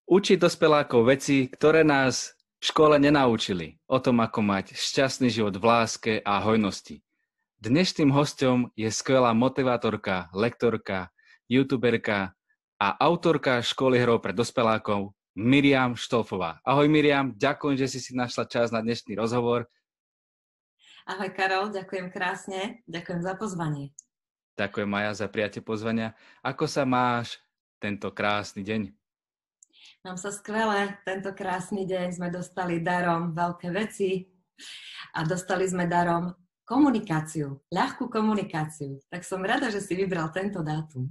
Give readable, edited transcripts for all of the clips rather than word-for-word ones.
Učiť dospelákov veci, ktoré nás v škole nenaučili. O tom, ako mať šťastný život v láske a hojnosti. Dnešným hosťom je skvelá motivátorka, lektorka, youtuberka a autorka školy hrov pre dospelákov Miriam Štolfová. Ahoj Miriam, ďakujem, že si našla čas na dnešný rozhovor. Ahoj Karol, ďakujem krásne, ďakujem za pozvanie. Ďakujem Maja za prijatie pozvania. Ako sa máš tento krásny deň? Mám sa skvelé, tento krásny deň sme dostali darom veľké veci a dostali sme darom komunikáciu, ľahkú komunikáciu. Tak som rada, že si vybral tento dátum.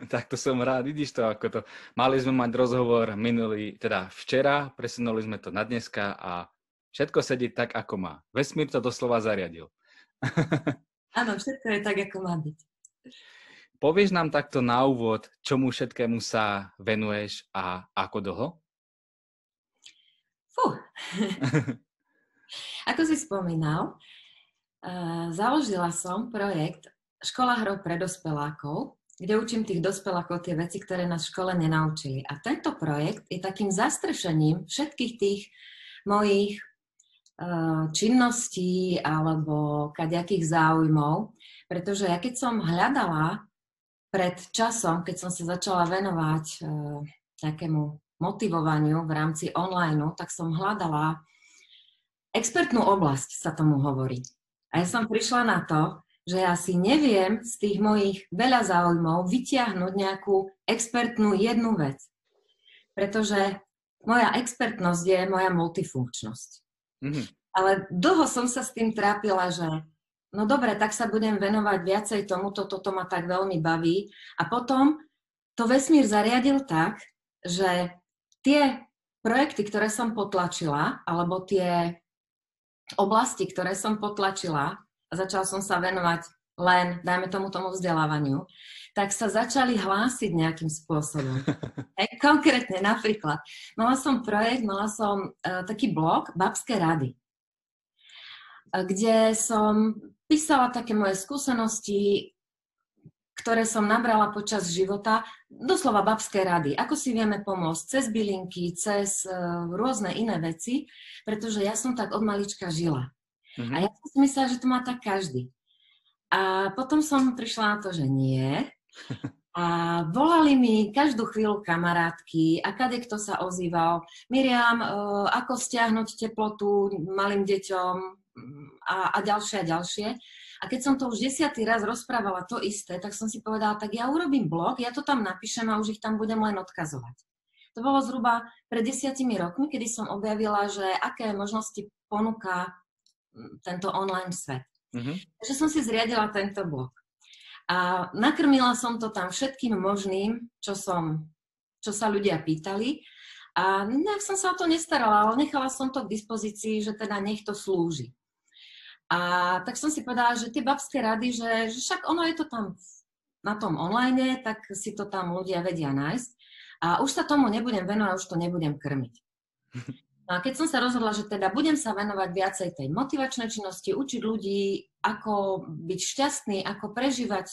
Tak to som rád, vidíš to, ako to. Mali sme mať rozhovor včera, presunuli sme to na dneska a všetko sedí tak, ako má. Vesmír to doslova zariadil. Áno, všetko je tak, ako má byť. Povieš nám takto na úvod, čomu všetkému sa venuješ a ako dlho? Ako si spomínal, založila som projekt Škola hrov pre dospelákov, kde učím tých dospelákov tie veci, ktoré nás v škole nenaučili. A tento projekt je takým zastrešením všetkých tých mojich činností alebo kadejakých záujmov, pretože ja keď som hľadala pred časom, keď som sa začala venovať takému motivovaniu v rámci online, tak som hľadala expertnú oblasť, sa tomu hovorí. A ja som prišla na to, že ja si neviem z tých mojich veľa záujmov vytiahnuť nejakú expertnú jednu vec. Pretože moja expertnosť je moja multifunkčnosť. Mm-hmm. Ale dlho som sa s tým trápila, že no dobre, tak sa budem venovať viacej tomuto, toto ma tak veľmi baví. A potom to vesmír zariadil tak, že tie projekty, ktoré som potlačila, alebo tie oblasti, ktoré som potlačila, a začala som sa venovať len, dajme tomu vzdelávaniu, tak sa začali hlásiť nejakým spôsobom. Konkrétne napríklad, mala som taký blog Babské rady, kde som písala také moje skúsenosti, ktoré som nabrala počas života, doslova babské rady. Ako si vieme pomôcť cez bylinky, cez rôzne iné veci, pretože ja som tak od malička žila. Mm-hmm. A ja som si myslela, že to má tak každý. A potom som prišla na to, že nie. A volali mi každú chvíľu kamarátky a kadekto sa ozýval. Miriam, ako stiahnuť teplotu malým deťom, a ďalšie a ďalšie. A keď som to už 10. raz rozprávala to isté, tak som si povedala, tak ja urobím blog, ja to tam napíšem a už ich tam budem len odkazovať. To bolo zhruba pred 10 rokmi, kedy som objavila, že aké možnosti ponúka tento online svet. Mm-hmm. Takže som si zriadila tento blog. A nakrmila som to tam všetkým možným, čo sa ľudia pýtali. A nejak som sa o to nestarala, ale nechala som to k dispozícii, že teda nech to slúži. A tak som si povedala, že tie babské rady, že však ono je to tam na tom online, tak si to tam ľudia vedia nájsť. A už sa tomu nebudem venovať, už to nebudem krmiť. No a keď som sa rozhodla, že teda budem sa venovať viacej tej motivačnej činnosti, učiť ľudí, ako byť šťastný, ako prežívať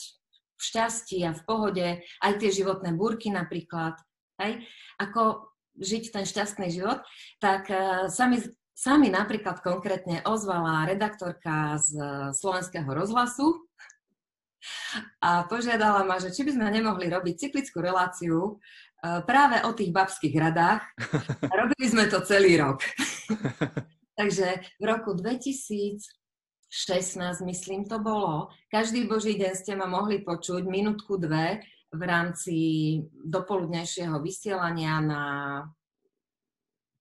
v šťastí a v pohode, aj tie životné búrky napríklad, ako žiť ten šťastný život, tak sa mi napríklad konkrétne ozvala redaktorka z Slovenského rozhlasu a požiadala ma, že či by sme nemohli robiť cyklickú reláciu práve o tých babských radách. A robili sme to celý rok. Takže v roku 2016, myslím, to bolo, každý boží deň ste ma mohli počuť minútku, dve v rámci dopoludnejšieho vysielania na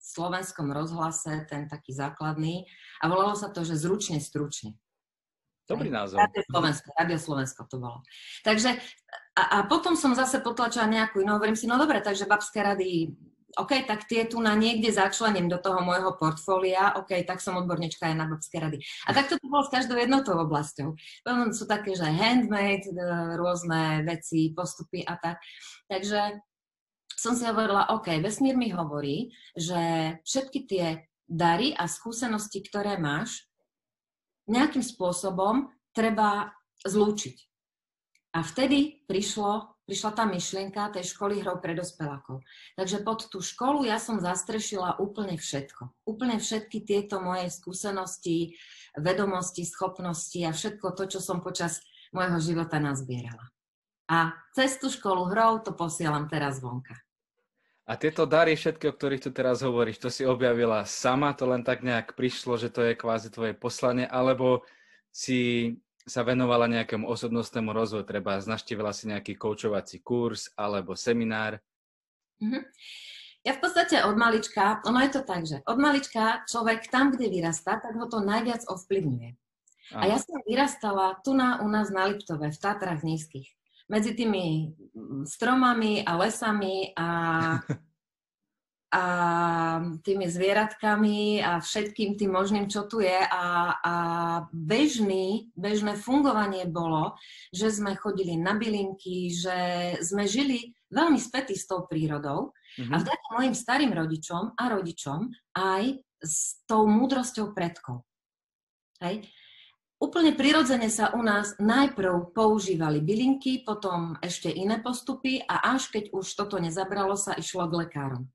Slovenskom rozhlase, ten taký základný. A volalo sa to, že Zručne, stručne. Dobrý názov. Radio Slovensko to bolo. Takže a potom som zase potlačila nejakú inú, hovorím si, no dobre, takže babské rady, OK, tak tie tu na niekde začlením do toho môjho portfólia, OK, tak som odborníčka aj na babské rady. A takto to bolo s každou jednotou oblasťou. Potom sú také, že handmade, rôzne veci, postupy a tak. Takže som si hovorila, OK, vesmír mi hovorí, že všetky tie dary a skúsenosti, ktoré máš, nejakým spôsobom treba zlúčiť. A vtedy prišlo prišla tá myšlienka tej školy hrou pre dospelákov. Takže pod tú školu ja som zastrešila úplne všetko. Úplne všetky tieto moje skúsenosti, vedomosti, schopnosti a všetko to, čo som počas môjho života nazbierala. A cez tú školu hrou to posielam teraz vonka. A tieto dary všetky, o ktorých tu teraz hovoríš, to si objavila sama, to len tak nejak prišlo, že to je kvázi tvoje poslanie, alebo si sa venovala nejakému osobnostnému rozvoju, treba navštívila si nejaký koučovací kurz alebo seminár? Ja v podstate od malička, ono je to tak, že od malička človek tam, kde vyrastá, tak ho to najviac ovplyvňuje. A ja som vyrastala tu u nás na Liptove, v Tatrách nízkych. Medzi tými stromami a lesami a tými zvieratkami a všetkým tým možným, čo tu je. A bežné fungovanie bolo, že sme chodili na bylinky, že sme žili veľmi spätí s tou prírodou a vďaka mojim starým rodičom a rodičom aj s tou múdrosťou predkov. Hej. Úplne prirodzene sa u nás najprv používali bylinky, potom ešte iné postupy a až keď už toto nezabralo, sa išlo k lekárom.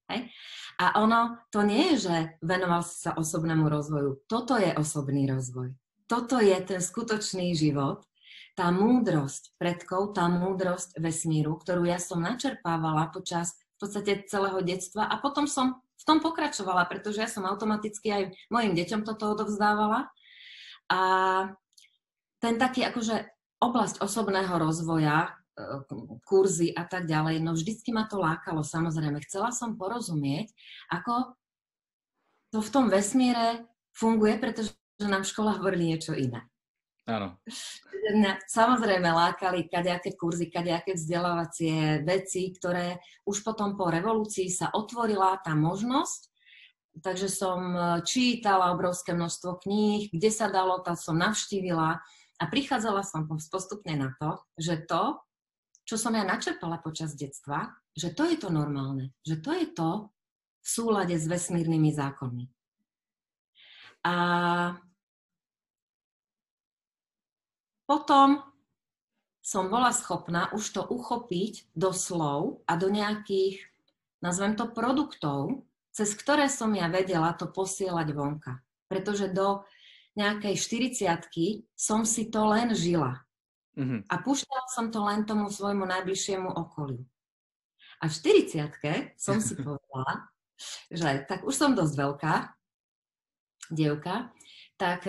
Hej. A ono, to nie je, že venoval si sa osobnému rozvoju. Toto je osobný rozvoj. Toto je ten skutočný život, tá múdrosť predkov, tá múdrosť vesmíru, ktorú ja som načerpávala počas v podstate celého detstva a potom som v tom pokračovala, pretože ja som automaticky aj mojim deťom toto odovzdávala. A ten taký akože oblasť osobného rozvoja, kurzy a tak ďalej, no vždycky ma to lákalo, samozrejme. Chcela som porozumieť, ako to v tom vesmíre funguje, pretože nám v školách hovorili niečo iné. Áno. Mňa samozrejme lákali kadejaké kurzy, kadejaké vzdelávacie veci, ktoré už potom po revolúcii sa otvorila tá možnosť. Takže som čítala obrovské množstvo kníh, kde sa dalo, tam som navštívila a prichádzala som postupne na to, že to, čo som ja načerpala počas detstva, že to je to normálne, že to je to v súlade s vesmírnymi zákonmi. A potom som bola schopná už to uchopiť do slov a do nejakých, nazvem to, produktov, cez ktoré som ja vedela to posielať vonka. Pretože do nejakej 40-ky som si to len žila. A púšťala som to len tomu svojmu najbližšiemu okoliu. A v 40-ke som si povedala, že tak už som dosť veľká dievka, tak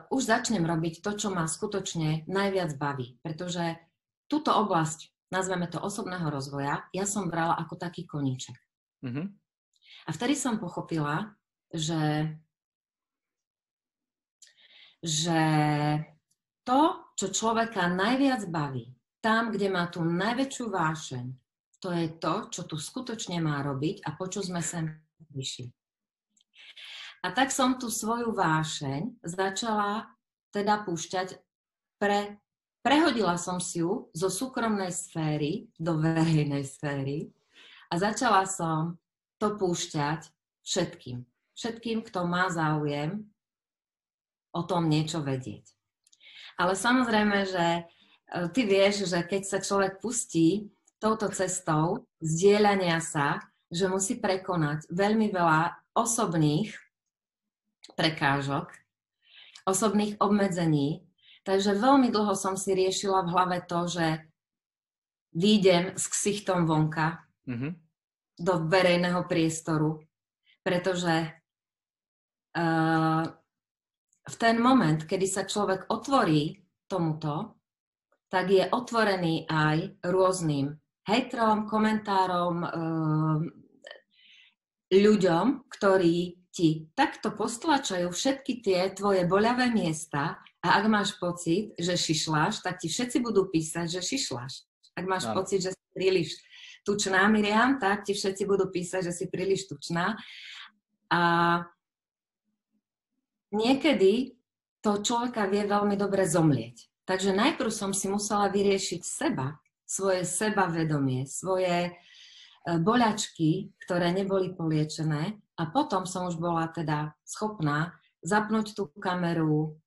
už začnem robiť to, čo ma skutočne najviac baví. Pretože túto oblasť, nazveme to osobného rozvoja, ja som brala ako taký koníček. A vtedy som pochopila, že to, čo človeka najviac baví, tam, kde má tú najväčšiu vášeň, to je to, čo tu skutočne má robiť a po čo sme sem vyšli. A tak som tú svoju vášeň začala teda púšťať, prehodila som si ju zo súkromnej sféry do verejnej sféry a začala som to púšťať všetkým. Všetkým, kto má záujem o tom niečo vedieť. Ale samozrejme, že ty vieš, že keď sa človek pustí touto cestou zdieľania sa, že musí prekonať veľmi veľa osobných prekážok, osobných obmedzení. Takže veľmi dlho som si riešila v hlave to, že výjdem s ksichtom vonka do verejného priestoru, pretože v ten moment, kedy sa človek otvorí tomuto, tak je otvorený aj rôznym hejtrom, komentárom, ľuďom, ktorí ti takto postlačajú všetky tie tvoje boľavé miesta a ak máš pocit, že šišláš, tak ti všetci budú písať, že šišláš. Ak máš pocit, že si príliš tučná, Miriam, tak ti všetci budú písať, že si príliš tučná. A niekedy to človeka vie veľmi dobre zomlieť. Takže najprv som si musela vyriešiť seba, svoje sebavedomie, svoje boľačky, ktoré neboli poliečené a potom som už bola teda schopná zapnúť tú kameru,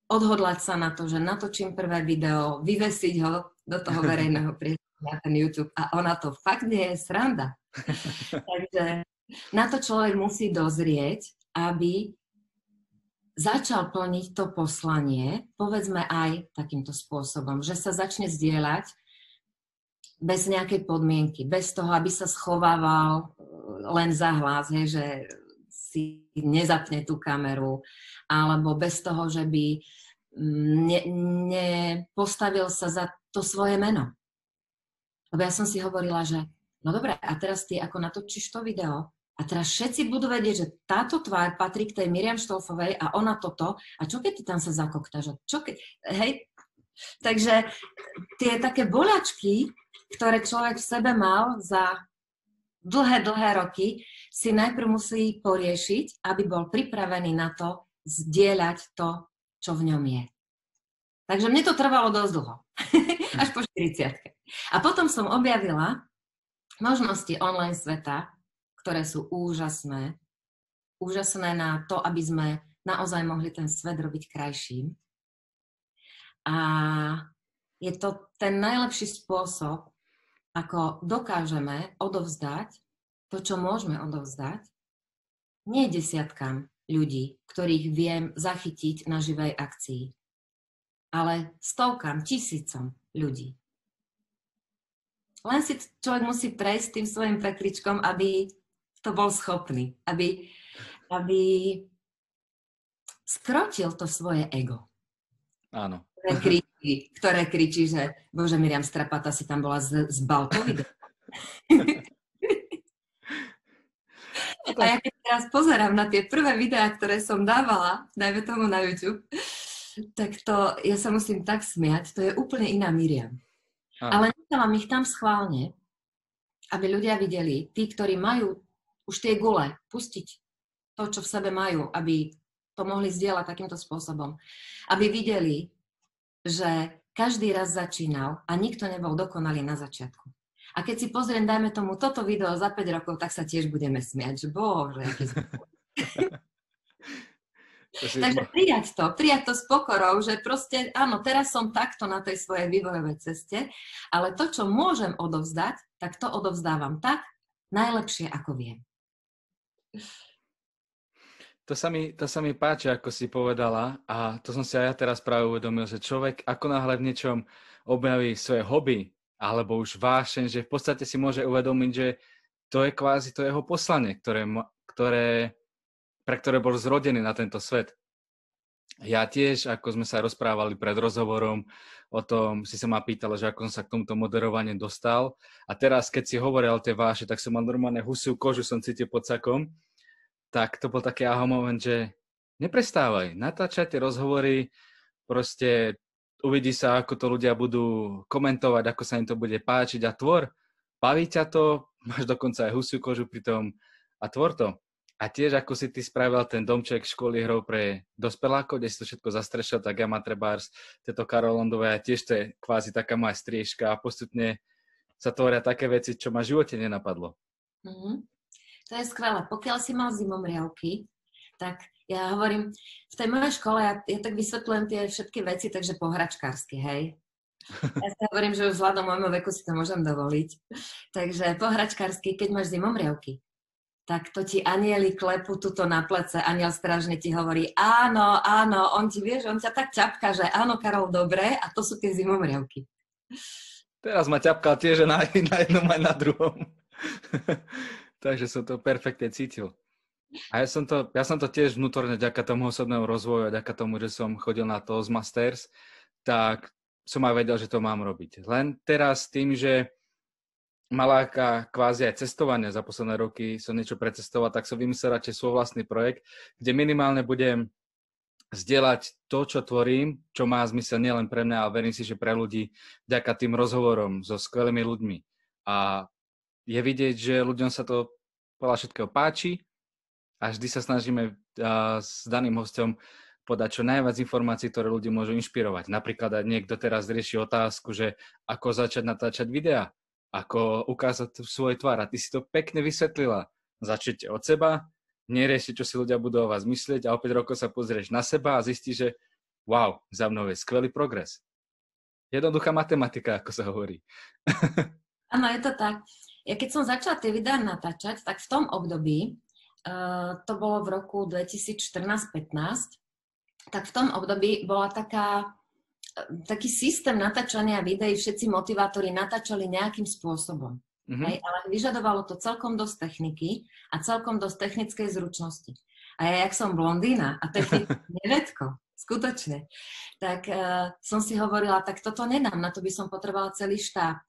odhodlať sa na to, že natočím prvé video, vyvesiť ho do toho verejného priestoru na ten YouTube a ona to fakt nie je sranda. Takže na to človek musí dozrieť, aby začal plniť to poslanie, povedzme aj takýmto spôsobom, že sa začne zdieľať bez nejakej podmienky, bez toho, aby sa schovával len za hlas, že si nezapne tú kameru, alebo bez toho, že by nepostavil sa za to svoje meno. Lebo ja som si hovorila, že no dobre, a teraz ty ako natočíš to video a teraz všetci budú vedieť, že táto tvár patrí k tej Miriam Štolfovej a ona toto. A čo keď ty tam sa zakoktáš? Hej? Takže tie také boľačky, ktoré človek v sebe mal za dlhé roky, si najprv musí poriešiť, aby bol pripravený na to zdieľať to, čo v ňom je. Takže mne to trvalo dosť dlho. Až po 40. A potom som objavila možnosti online sveta, ktoré sú úžasné. Úžasné na to, aby sme naozaj mohli ten svet robiť krajším. A je to ten najlepší spôsob, ako dokážeme odovzdať to, čo môžeme odovzdať, nie desiatkam ľudí, ktorých viem zachytiť na živej akcii, ale stovkám, tisícom ľudí. Len si človek musí prejsť tým svojim pekličkom, aby to bol schopný, aby skrotil to svoje ego. Áno. Ktoré kričí, že bože, Miriam Strapata si tam bola z balkovy. A ja keď teraz pozerám na tie prvé videá, ktoré som dávala, dajme tomu na YouTube, tak to, ja sa musím tak smiať, to je úplne iná Miriam. Ale nedávam ich tam schválne, aby ľudia videli, tí, ktorí majú už tie gule, pustiť to, čo v sebe majú, aby to mohli zdieľať takýmto spôsobom. Aby videli, že každý raz začínal a nikto nebol dokonalý na začiatku. A keď si pozriem, dajme tomu toto video za 5 rokov, tak sa tiež budeme smiať, že bože, aký zbor. Takže prijať to s pokorou, že proste, áno, teraz som takto na tej svojej vývojovej ceste, ale to, čo môžem odovzdať, tak to odovzdávam tak najlepšie, ako viem. To sa mi páči, ako si povedala, a to som si aj ja teraz práve uvedomil, že človek ako náhle v niečom objaví svoje hobby, alebo už vášeň, že v podstate si môže uvedomiť, že to je kvázi to jeho poslanie, pre ktoré bol zrodený na tento svet. Ja tiež, ako sme sa rozprávali pred rozhovorom, o tom si sa ma pýtala, že ako som sa k tomuto moderovaniu dostal. A teraz, keď si hovoril o tej váše, tak som mal normálne husiu kožu, som cítil pod sakom. Tak to bol taký aha moment, že neprestávaj, natáčaj tie rozhovory, proste uvidí sa, ako to ľudia budú komentovať, ako sa im to bude páčiť a tvor. Baví ťa to, máš dokonca aj husiu kožu pri tom a tvor to. A tiež, ako si ty spravil ten domček školy hrou pre dospelákov, kde si to všetko zastrešil, tak ja mám trebárs tieto Karolondové a tiež to je kvázi taká moja striežka a postupne sa tvoria také veci, čo ma v živote nenapadlo. Mm-hmm. To je skvelé. Pokiaľ si mal zimomriavky, tak ja hovorím, v tej mojej škole ja tak vysvetľujem tie všetky veci, takže pohračkársky, hej. Ja si hovorím, že už vzhľadom môjmu veku si to môžem dovoliť. Takže pohračkársky, keď máš zimomriavky, tak to ti anieli klepú tuto na plece, aniel strážne ti hovorí, áno, on ťa tak ťapka, že áno, Karol, dobre, a to sú tie zimomriavky. Teraz ma ťapkal tiež na jednom aj na druhom. Takže som to perfektne cítil. A ja som to tiež vnútorne vďaka tomu osobnému rozvoju, vďaka tomu, že som chodil na Toastmasters, tak som aj vedel, že to mám robiť. Len teraz tým, že maláka kvázi aj cestovanie za posledné roky som niečo precestoval, tak som vymyslel radšej svoj vlastný projekt, kde minimálne budem zdieľať to, čo tvorím, čo má zmysel nielen pre mňa, ale verím si, že pre ľudí vďaka tým rozhovorom so skvelými ľuďmi. A je vidieť, že ľuďom sa to podľa všetkého páči a vždy sa snažíme s daným hosťom podať čo najviac informácií, ktoré ľudí môžu inšpirovať. Napríklad aj niekto teraz rieši otázku, že ako začať natáčať videá, ako ukázať svoj tvár. A ty si to pekne vysvetlila. Začnite od seba, neriešte, čo si ľudia budú o vás myslieť a o 5 rokov sa pozrieš na seba a zistíš, že wow, za mnou je skvelý progres. Jednoduchá matematika, ako sa hovorí. Áno, je to tak. Ja keď som začala tie videá natáčať, tak v tom období, to bolo v roku 2014-15, tak v tom období bola taký systém natáčania videí, všetci motivátori natáčali nejakým spôsobom. Hej, ale vyžadovalo to celkom dosť techniky a celkom dosť technickej zručnosti. A ja, jak som blondína a technické nevedko, skutočne, tak som si hovorila, tak toto nedám, na to by som potrebovala celý štáb.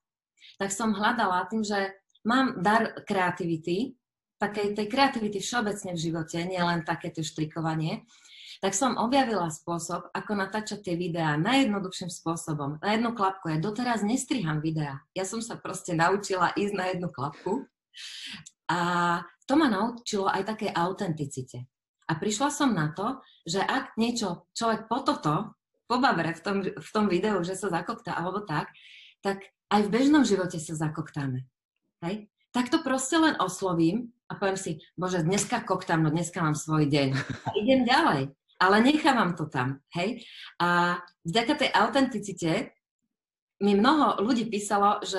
Tak som hľadala tým, že mám dar kreativity, takej tej kreativity všeobecne v živote, nielen takéto štrikovanie, tak som objavila spôsob, ako natáčať tie videá najjednoduchším spôsobom. Na jednu klapku. Ja doteraz nestriham videá. Ja som sa proste naučila ísť na jednu klapku a to ma naučilo aj také autenticite. A prišla som na to, že ak niečo človek pobavre v tom videu, že sa zakoktá alebo tak aj v bežnom živote sa zakoktáme. Hej? Tak to proste len oslovím a poviem si, bože, dneska koktám, no dneska mám svoj deň. A idem ďalej. Ale nechávam to tam, hej? A vďaka tej autenticite mi mnoho ľudí písalo, že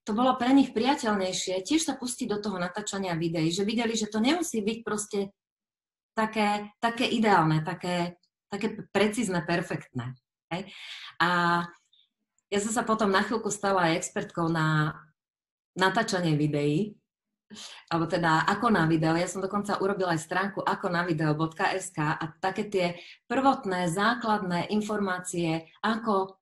to bolo pre nich priateľnejšie tiež sa pustiť do toho natáčania videí, že videli, že to nemusí byť proste také ideálne, také precízne, perfektné. Hej? A ja som sa potom na chvíľku stala aj expertkou na natáčanie videí, alebo teda ako na video. Ja som dokonca urobila aj stránku akonavideo.sk a také tie prvotné, základné informácie, ako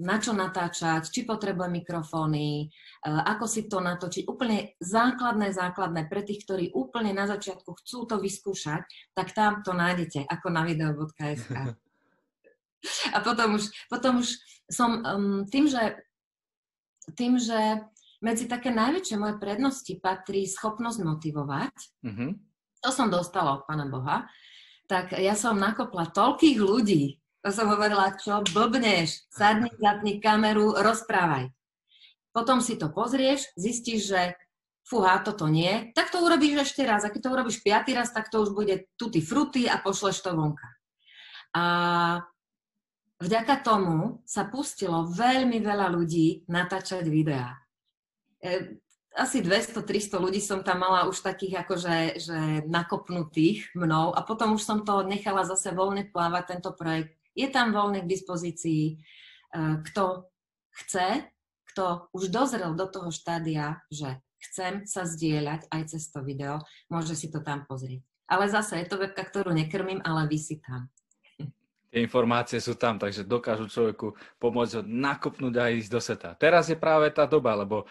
na čo natáčať, či potrebujem mikrofóny, ako si to natočiť. Úplne základné pre tých, ktorí úplne na začiatku chcú to vyskúšať, tak tam to nájdete akonavideo.sk. A potom už som tým, že medzi také najväčšie moje prednosti patrí schopnosť motivovať. To som dostala od Pána Boha. Tak ja som nakopla toľkých ľudí. To som hovorila, čo blbneš, sadni, zapni kameru, rozprávaj. Potom si to pozrieš, zistíš, že fúha, toto nie. Tak to urobíš ešte raz. A keď to urobíš 5. raz, tak to už bude tutti frutti a pošleš to vonka. A vďaka tomu sa pustilo veľmi veľa ľudí natáčať videá. Asi 200-300 ľudí som tam mala už takých akože že nakopnutých mnou a potom už som to nechala zase voľne plávať, tento projekt. Je tam voľne k dispozícii, kto chce, kto už dozrel do toho štádia, že chcem sa zdieľať aj cez to video, môže si to tam pozrieť. Ale zase je to webka, ktorú nekrmím, ale visí tam. Tie informácie sú tam, takže dokážu človeku pomôcť ho nakopnúť a ísť do sveta. Teraz je práve tá doba, lebo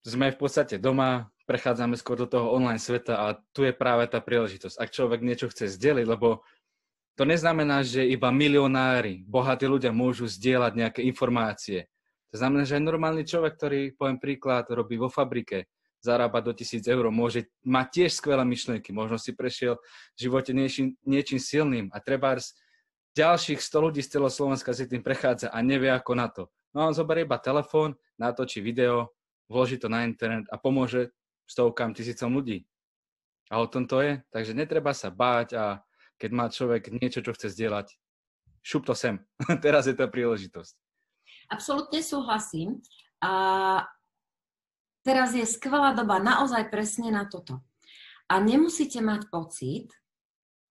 sme v podstate doma, prechádzame skôr do toho online sveta a tu je práve tá príležitosť. Ak človek niečo chce zdieľiť, lebo to neznamená, že iba milionári, bohatí ľudia môžu zdieľať nejaké informácie. To znamená, že aj normálny človek, ktorý, poviem príklad, robí vo fabrike, zarába do 1000 eur, môže mať tiež skvelé myšlienky, možno si prešiel v živote niečím silným a trebárs ďalších 100 ľudí z celého Slovenska si tým prechádza a nevie ako na to. No a on zoberie iba telefón, natočí video, vloží to na internet a pomôže stovkám, tisícom ľudí. A o tom to je. Takže netreba sa báť a keď má človek niečo, čo chce zdieľať, šup to sem. Teraz je tá príležitosť. Absolútne súhlasím. A teraz je skvelá doba naozaj presne na toto. A nemusíte mať pocit,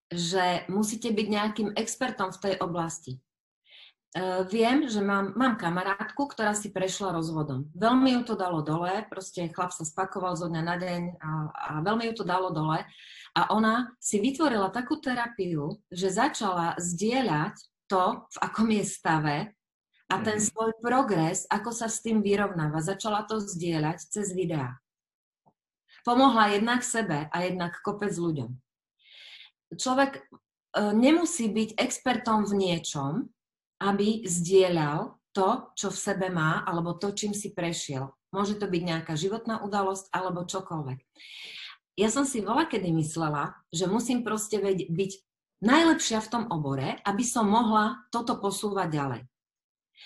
že musíte byť nejakým expertom v tej oblasti. Viem, že mám kamarátku, ktorá si prešla rozvodom. Veľmi ju to dalo dole, proste chlap sa spakoval zo dňa na deň a veľmi ju to dalo dole. A ona si vytvorila takú terapiu, že začala zdieľať to, v akom je stave a ten svoj progres, ako sa s tým vyrovnáva. Začala to zdieľať cez videá. Pomohla jednak sebe a jednak kopec ľuďom. Človek nemusí byť expertom v niečom, aby zdieľal to, čo v sebe má, alebo to, čím si prešiel. Môže to byť nejaká životná udalosť, alebo čokoľvek. Ja som si voľakedy myslela, že musím proste byť najlepšia v tom obore, aby som mohla toto posúvať ďalej.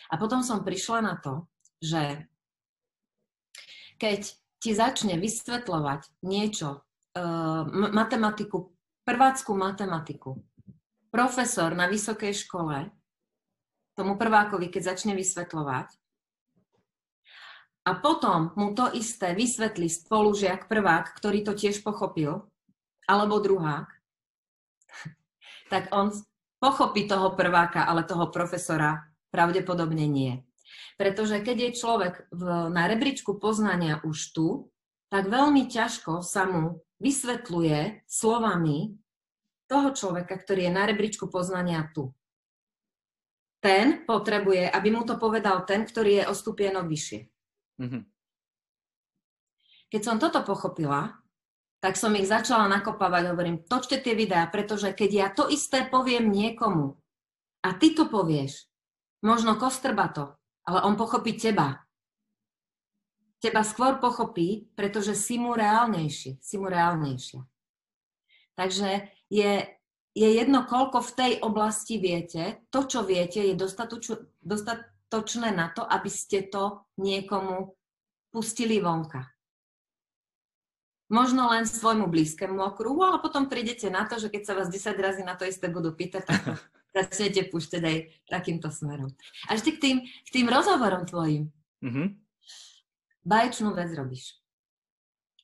A potom som prišla na to, že keď ti začne vysvetľovať niečo, prvácku matematiku, profesor na vysokej škole, tomu prvákovi, keď začne vysvetľovať, a potom mu to isté vysvetlí spolužiak, prvák, ktorý to tiež pochopil, alebo druhák, tak on pochopí toho prváka, ale toho profesora pravdepodobne nie. Pretože keď je človek na rebríčku poznania už tu, tak veľmi ťažko sa mu vysvetľuje slovami toho človeka, ktorý je na rebríčku poznania tu. Ten potrebuje, aby mu to povedal ten, ktorý je o stupienok vyššie. Mm-hmm. Keď som toto pochopila, tak som ich začala nakopávať, hovorím, točte tie videá, pretože keď ja to isté poviem niekomu a ty to povieš, možno kostrbato, ale on pochopí teba. Teba skôr pochopí, pretože si mu reálnejší, si mu reálnejšia. Takže je jedno, koľko v tej oblasti viete, to, čo viete, je dostatočné na to, aby ste to niekomu pustili vonka. Možno len svojmu blízkemu okruhu, ale potom prídete na to, že keď sa vás 10 razy na to isté budú pýtať, tak začnete púšťať aj takýmto smerom. A ešte k tým rozhovorom tvojim. Mm-hmm. Báječnú vec robíš.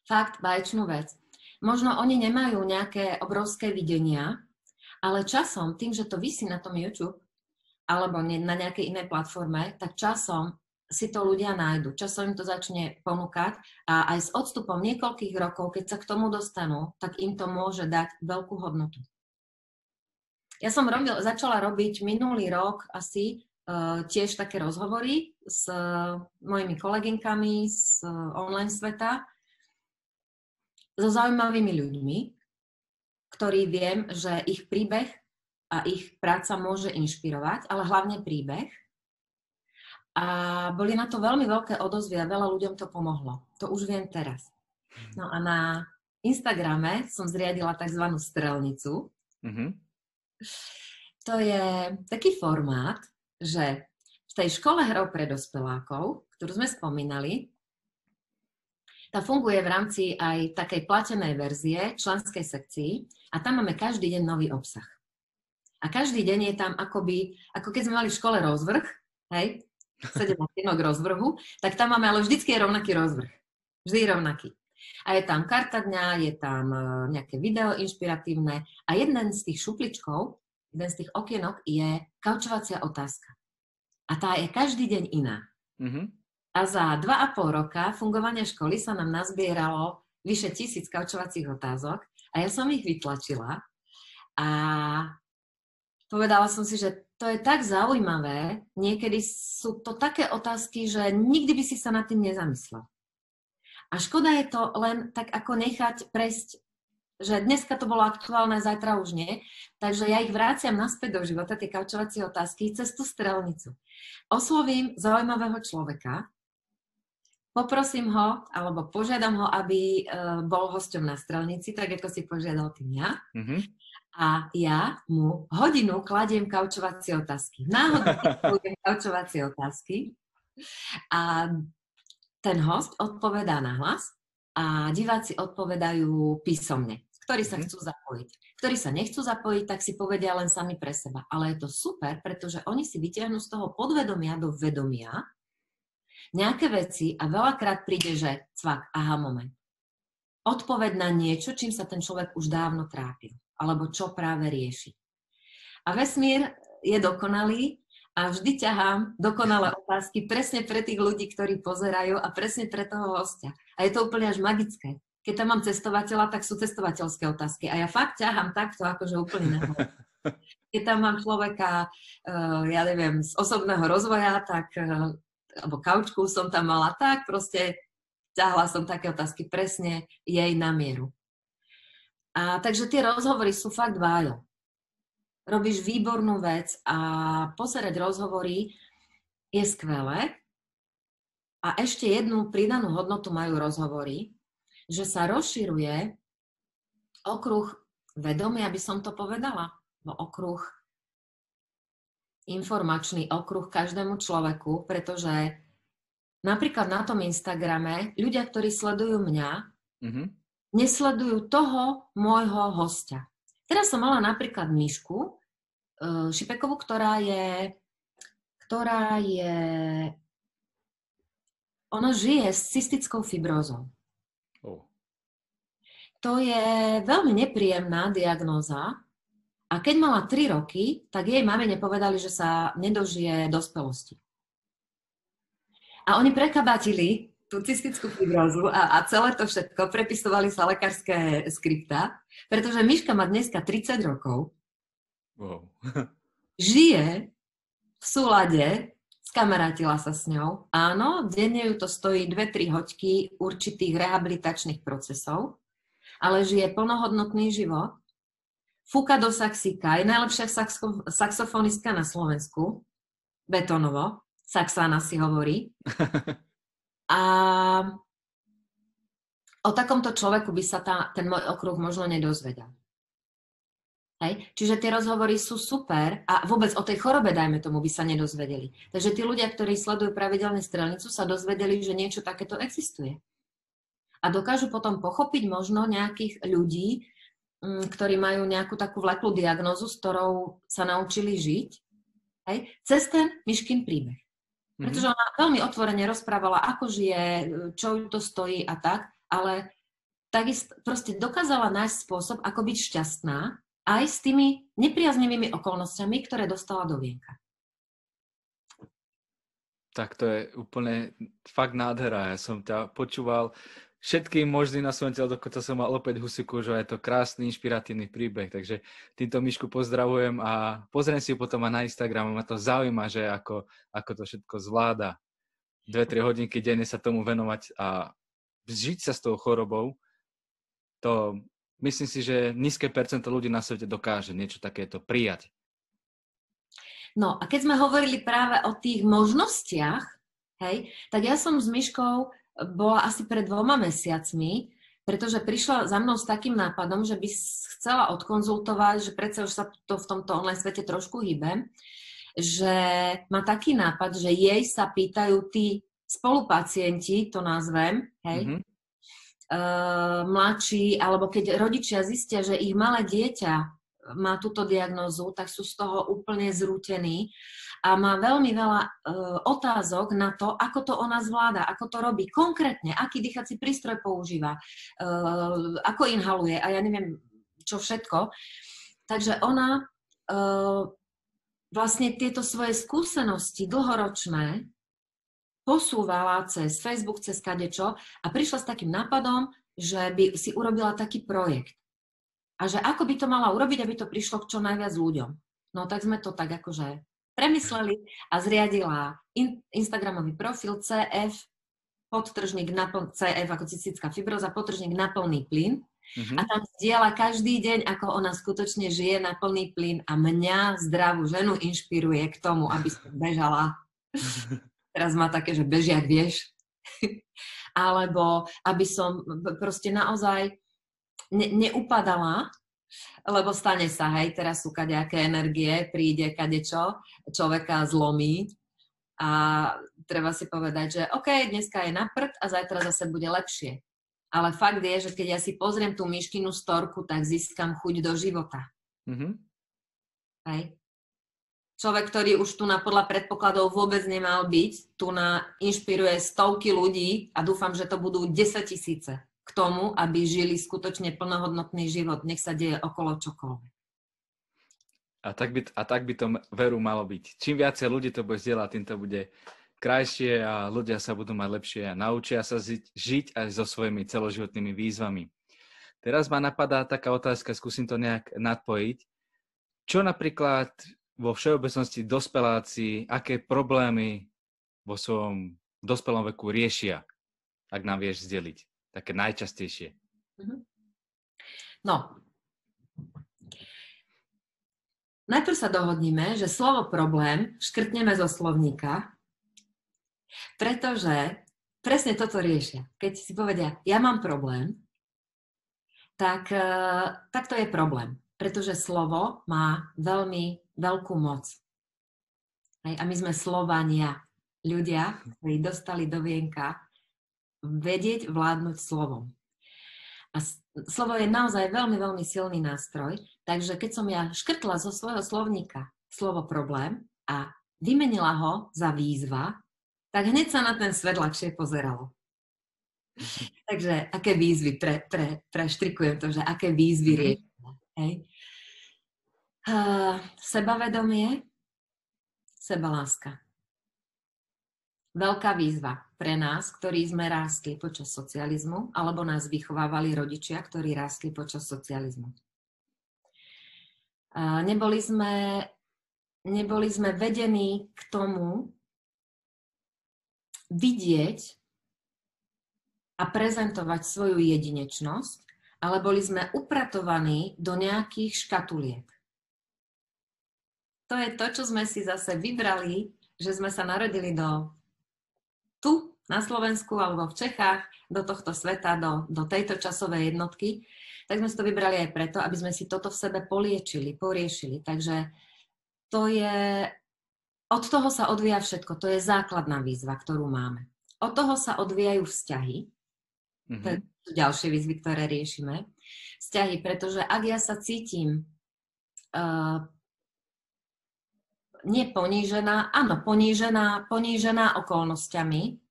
Fakt, báječnú vec. Možno oni nemajú nejaké obrovské videnia, ale časom, tým, že to visí na tom YouTube, alebo na nejakej inej platforme, tak časom si to ľudia nájdu. Časom im to začne ponúkať a aj s odstupom niekoľkých rokov, keď sa k tomu dostanú, tak im to môže dať veľkú hodnotu. Ja som začala robiť minulý rok asi tiež také rozhovory s mojimi koleginkami z online sveta, so zaujímavými ľuďmi, ktorí viem, že ich príbeh a ich práca môže inšpirovať, ale hlavne príbeh. A boli na to veľmi veľké odozvy a veľa ľuďom to pomohlo. To už viem teraz. No a na Instagrame som zriadila tzv. Strelnicu. Mm-hmm. To je taký formát, že v tej škole hrou pre dospelákov, ktorú sme spomínali, tá funguje v rámci aj takej platenej verzie členskej sekcii a tam máme každý deň nový obsah. A každý deň je tam ako keď sme mali v škole rozvrh, hej, 7 odtienok rozvrhu, tak tam máme, ale vždycky je rovnaký rozvrh. Vždy je rovnaký. A je tam karta dňa, je tam nejaké video inšpiratívne a jeden z tých šupličkov, jeden z tých okienok je kaučovacia otázka. A tá je každý deň iná. Mm-hmm. A za 2,5 roka fungovania školy sa nám nazbieralo vyše 1000 kaučovacích otázok a ja som ich vytlačila a povedala som si, že to je tak zaujímavé, niekedy sú to také otázky, že nikdy by si sa nad tým nezamyslel. A škoda je to len tak ako nechať prejsť, že dneska to bolo aktuálne, zajtra už nie, takže ja ich vráciam naspäť do života, tie kaučovacie otázky, cez tú strelnicu. Oslovím zaujímavého človeka, poprosím ho, alebo požiadam ho, aby bol hosťom na strelnici, tak ako si požiadal tým ja. Mm-hmm. A ja mu hodinu kladiem kaučovacie otázky. Náhodne kladiem kaučovacie otázky a ten host odpovedá nahlas a diváci odpovedajú písomne, ktorí sa chcú zapojiť. Ktorí sa nechcú zapojiť, tak si povedia len sami pre seba. Ale je to super, pretože oni si vytiahnu z toho podvedomia do vedomia nejaké veci a veľakrát príde, že cvak, aha, moment. Odpoveď na niečo, čím sa ten človek už dávno trápil, alebo čo práve rieši. A vesmír je dokonalý a vždy ťahám dokonalé otázky presne pre tých ľudí, ktorí pozerajú a presne pre toho hostia. A je to úplne až magické. Keď tam mám cestovateľa, tak sú cestovateľské otázky. A ja fakt ťahám takto, akože úplne nahor. Keď tam mám človeka, ja neviem, z osobného rozvoja, tak, alebo kaučku som tam mala, tak proste ťahla som také otázky presne jej na mieru. A takže tie rozhovory sú fakt bájo. Robíš výbornú vec a pozerať rozhovory je skvelé. A ešte jednu pridanú hodnotu majú rozhovory, že sa rozširuje okruh vedomia, aby som to povedala, okruh informačný okruh každému človeku, pretože napríklad na tom Instagrame ľudia, ktorí sledujú mňa, nesledujú toho môjho hostia. Teraz som mala napríklad Mišku Šipekovú, ktorá je ktorá je... Ona žije s cystickou fibrózou. Oh. To je veľmi nepríjemná diagnóza a keď mala 3 roky, tak jej mamine povedali, že sa nedožije dospelosti. A oni prekabatili tú cystickú fibrózu a celé to všetko, prepisovali sa lekárske skripta, pretože Miška má dneska 30 rokov, Wow. žije v súlade, skamarátila sa s ňou. Áno, denne ju to stojí 2-3 hoďky určitých rehabilitačných procesov, ale žije plnohodnotný život. Fúka do saxíka, je najlepšia saxofonistka na Slovensku, betónovo, Saxána si hovorí. A o takomto človeku by sa ten môj okruh možno nedozvedel. Hej. Čiže tie rozhovory sú super a vôbec o tej chorobe, dajme tomu, by sa nedozvedeli. Takže tí ľudia, ktorí sledujú pravidelne Strelnicu, sa dozvedeli, že niečo takéto existuje. A dokážu potom pochopiť možno nejakých ľudí, ktorí majú nejakú takú vleklú diagnózu, s ktorou sa naučili žiť, hej, cez ten Miškin príbeh. Pretože ona veľmi otvorene rozprávala, ako žije, čo ju to stojí a tak, ale takisto proste dokázala nájsť spôsob, ako byť šťastná, aj s tými nepriaznivými okolnostiami, ktoré dostala do vienka. Tak to je úplne fakt nádhera. Ja som ťa počúval všetkým možným na svojom tele, dokonca som mal opäť husiku, že je to krásny, inšpiratívny príbeh. Takže týmto Mišku pozdravujem a pozriem si ju potom aj na Instagram. Ma to zaujíma, že ako to všetko zvláda. 2-3 hodinky denne sa tomu venovať a žiť sa s tou chorobou, to myslím si, že nízke percento ľudí na svete dokáže niečo takéto prijať. No a keď sme hovorili práve o tých možnostiach, hej, tak ja som s Miškou bola asi pred 2 mesiacmi, pretože prišla za mnou s takým nápadom, že by chcela odkonzultovať, že predsa už sa to v tomto online svete trošku hýbe, že má taký nápad, že jej sa pýtajú tí spolupacienti, to nazvem, hej, mladší, alebo keď rodičia zistia, že ich malé dieťa má túto diagnózu, tak sú z toho úplne zrútení a má veľmi veľa otázok na to, ako to ona zvláda, ako to robí konkrétne, aký dýchací prístroj používa, ako inhaluje a ja neviem čo všetko. Takže ona vlastne tieto svoje skúsenosti dlhoročné posúvala cez Facebook, cez kadečo a prišla s takým nápadom, že by si urobila taký projekt. A že ako by to mala urobiť, aby to prišlo k čo najviac ľuďom. No tak sme to tak akože premysleli a zriadila Instagramový profil CF, CF ako cystická fibróza, / na plný plyn. A tam zdieľa každý deň, ako ona skutočne žije na plný plyn a mňa, zdravú ženu, inšpiruje k tomu, aby som bežala. Teraz má také, že bežiak, vieš. Alebo aby som proste naozaj neupadala, lebo stane sa, hej, teraz sú kadejaké energie, príde kadečo, človeka zlomí a treba si povedať, že OK, dneska je na prd a zajtra zase bude lepšie. Ale fakt je, že keď ja si pozriem tú Miškinu storku, tak získam chuť do života. Hej. Človek, ktorý už tu podľa predpokladov vôbec nemal byť, tu inšpiruje stovky ľudí a dúfam, že to budú 10 000 k tomu, aby žili skutočne plnohodnotný život. Nech sa deje okolo čokoľvek. A tak by to veru malo byť. Čím viacej ľudí to bude zdieľať, tým to bude krajšie a ľudia sa budú mať lepšie a naučia sa žiť aj so svojimi celoživotnými výzvami. Teraz ma napadá taká otázka, skúsim to nejak nadpojiť. Čo napríklad vo všeobecnosti dospeláci, aké problémy vo svojom dospelom veku riešia, ak nám vieš zdeliť? Také najčastejšie. No. Najprv sa dohodníme, že slovo problém škrtneme zo slovníka, pretože presne toto riešia. Keď si povedia, ja mám problém, tak to je problém. Pretože slovo má veľmi veľkú moc. A my sme Slovania, ľudia, ktorí dostali do vienka vedieť vládnuť slovom. A slovo je naozaj veľmi, veľmi silný nástroj, takže keď som ja škrtla zo svojho slovníka slovo problém a vymenila ho za výzva, tak hneď sa na ten svet ľahšie pozeralo. Takže aké výzvy, preštrikujem to, že aké výzvy riešime. Hej? Sebavedomie, sebaláska. Veľká výzva pre nás, ktorí sme rástli počas socializmu, alebo nás vychovávali rodičia, ktorí rástli počas socializmu. Neboli sme vedení k tomu vidieť a prezentovať svoju jedinečnosť, ale boli sme upratovaní do nejakých škatuliek. To je to, čo sme si zase vybrali, že sme sa narodili tu na Slovensku alebo v Čechách, do tohto sveta, do tejto časovej jednotky, tak sme si to vybrali aj preto, aby sme si toto v sebe poriešili. Takže od toho sa odvíja všetko. To je základná výzva, ktorú máme. Od toho sa odvíjajú vzťahy. To sú ďalšie výzvy, ktoré riešime. Vzťahy, pretože ak ja sa cítim ponížená okolnostiami,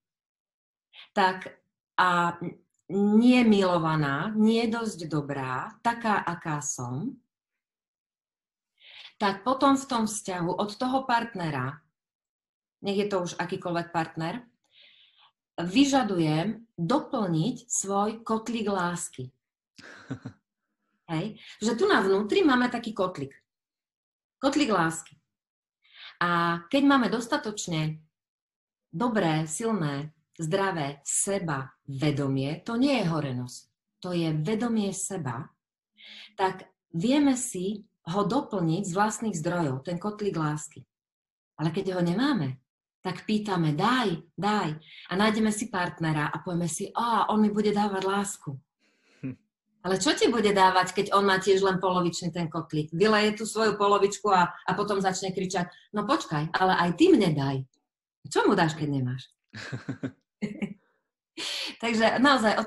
tak a nie milovaná, nie dosť dobrá, taká, aká som, tak potom v tom vzťahu od toho partnera, nech je to už akýkoľvek partner, vyžadujem doplniť svoj kotlík lásky. Hej? Že tu na vnútri máme taký kotlík. Kotlík lásky. A keď máme dostatočne dobré, silné, zdravé seba vedomie, to nie je horenosť, to je vedomie seba, tak vieme si ho doplniť z vlastných zdrojov, ten kotlík lásky. Ale keď ho nemáme, tak pýtame, daj. A nájdeme si partnera a povieme si, on mi bude dávať lásku. Ale čo ti bude dávať, keď on má tiež len polovičný ten kotlík? Vyleje tú svoju polovičku a potom začne kričať, no počkaj, ale aj ty mne daj. Čo mu dáš, keď nemáš? Takže naozaj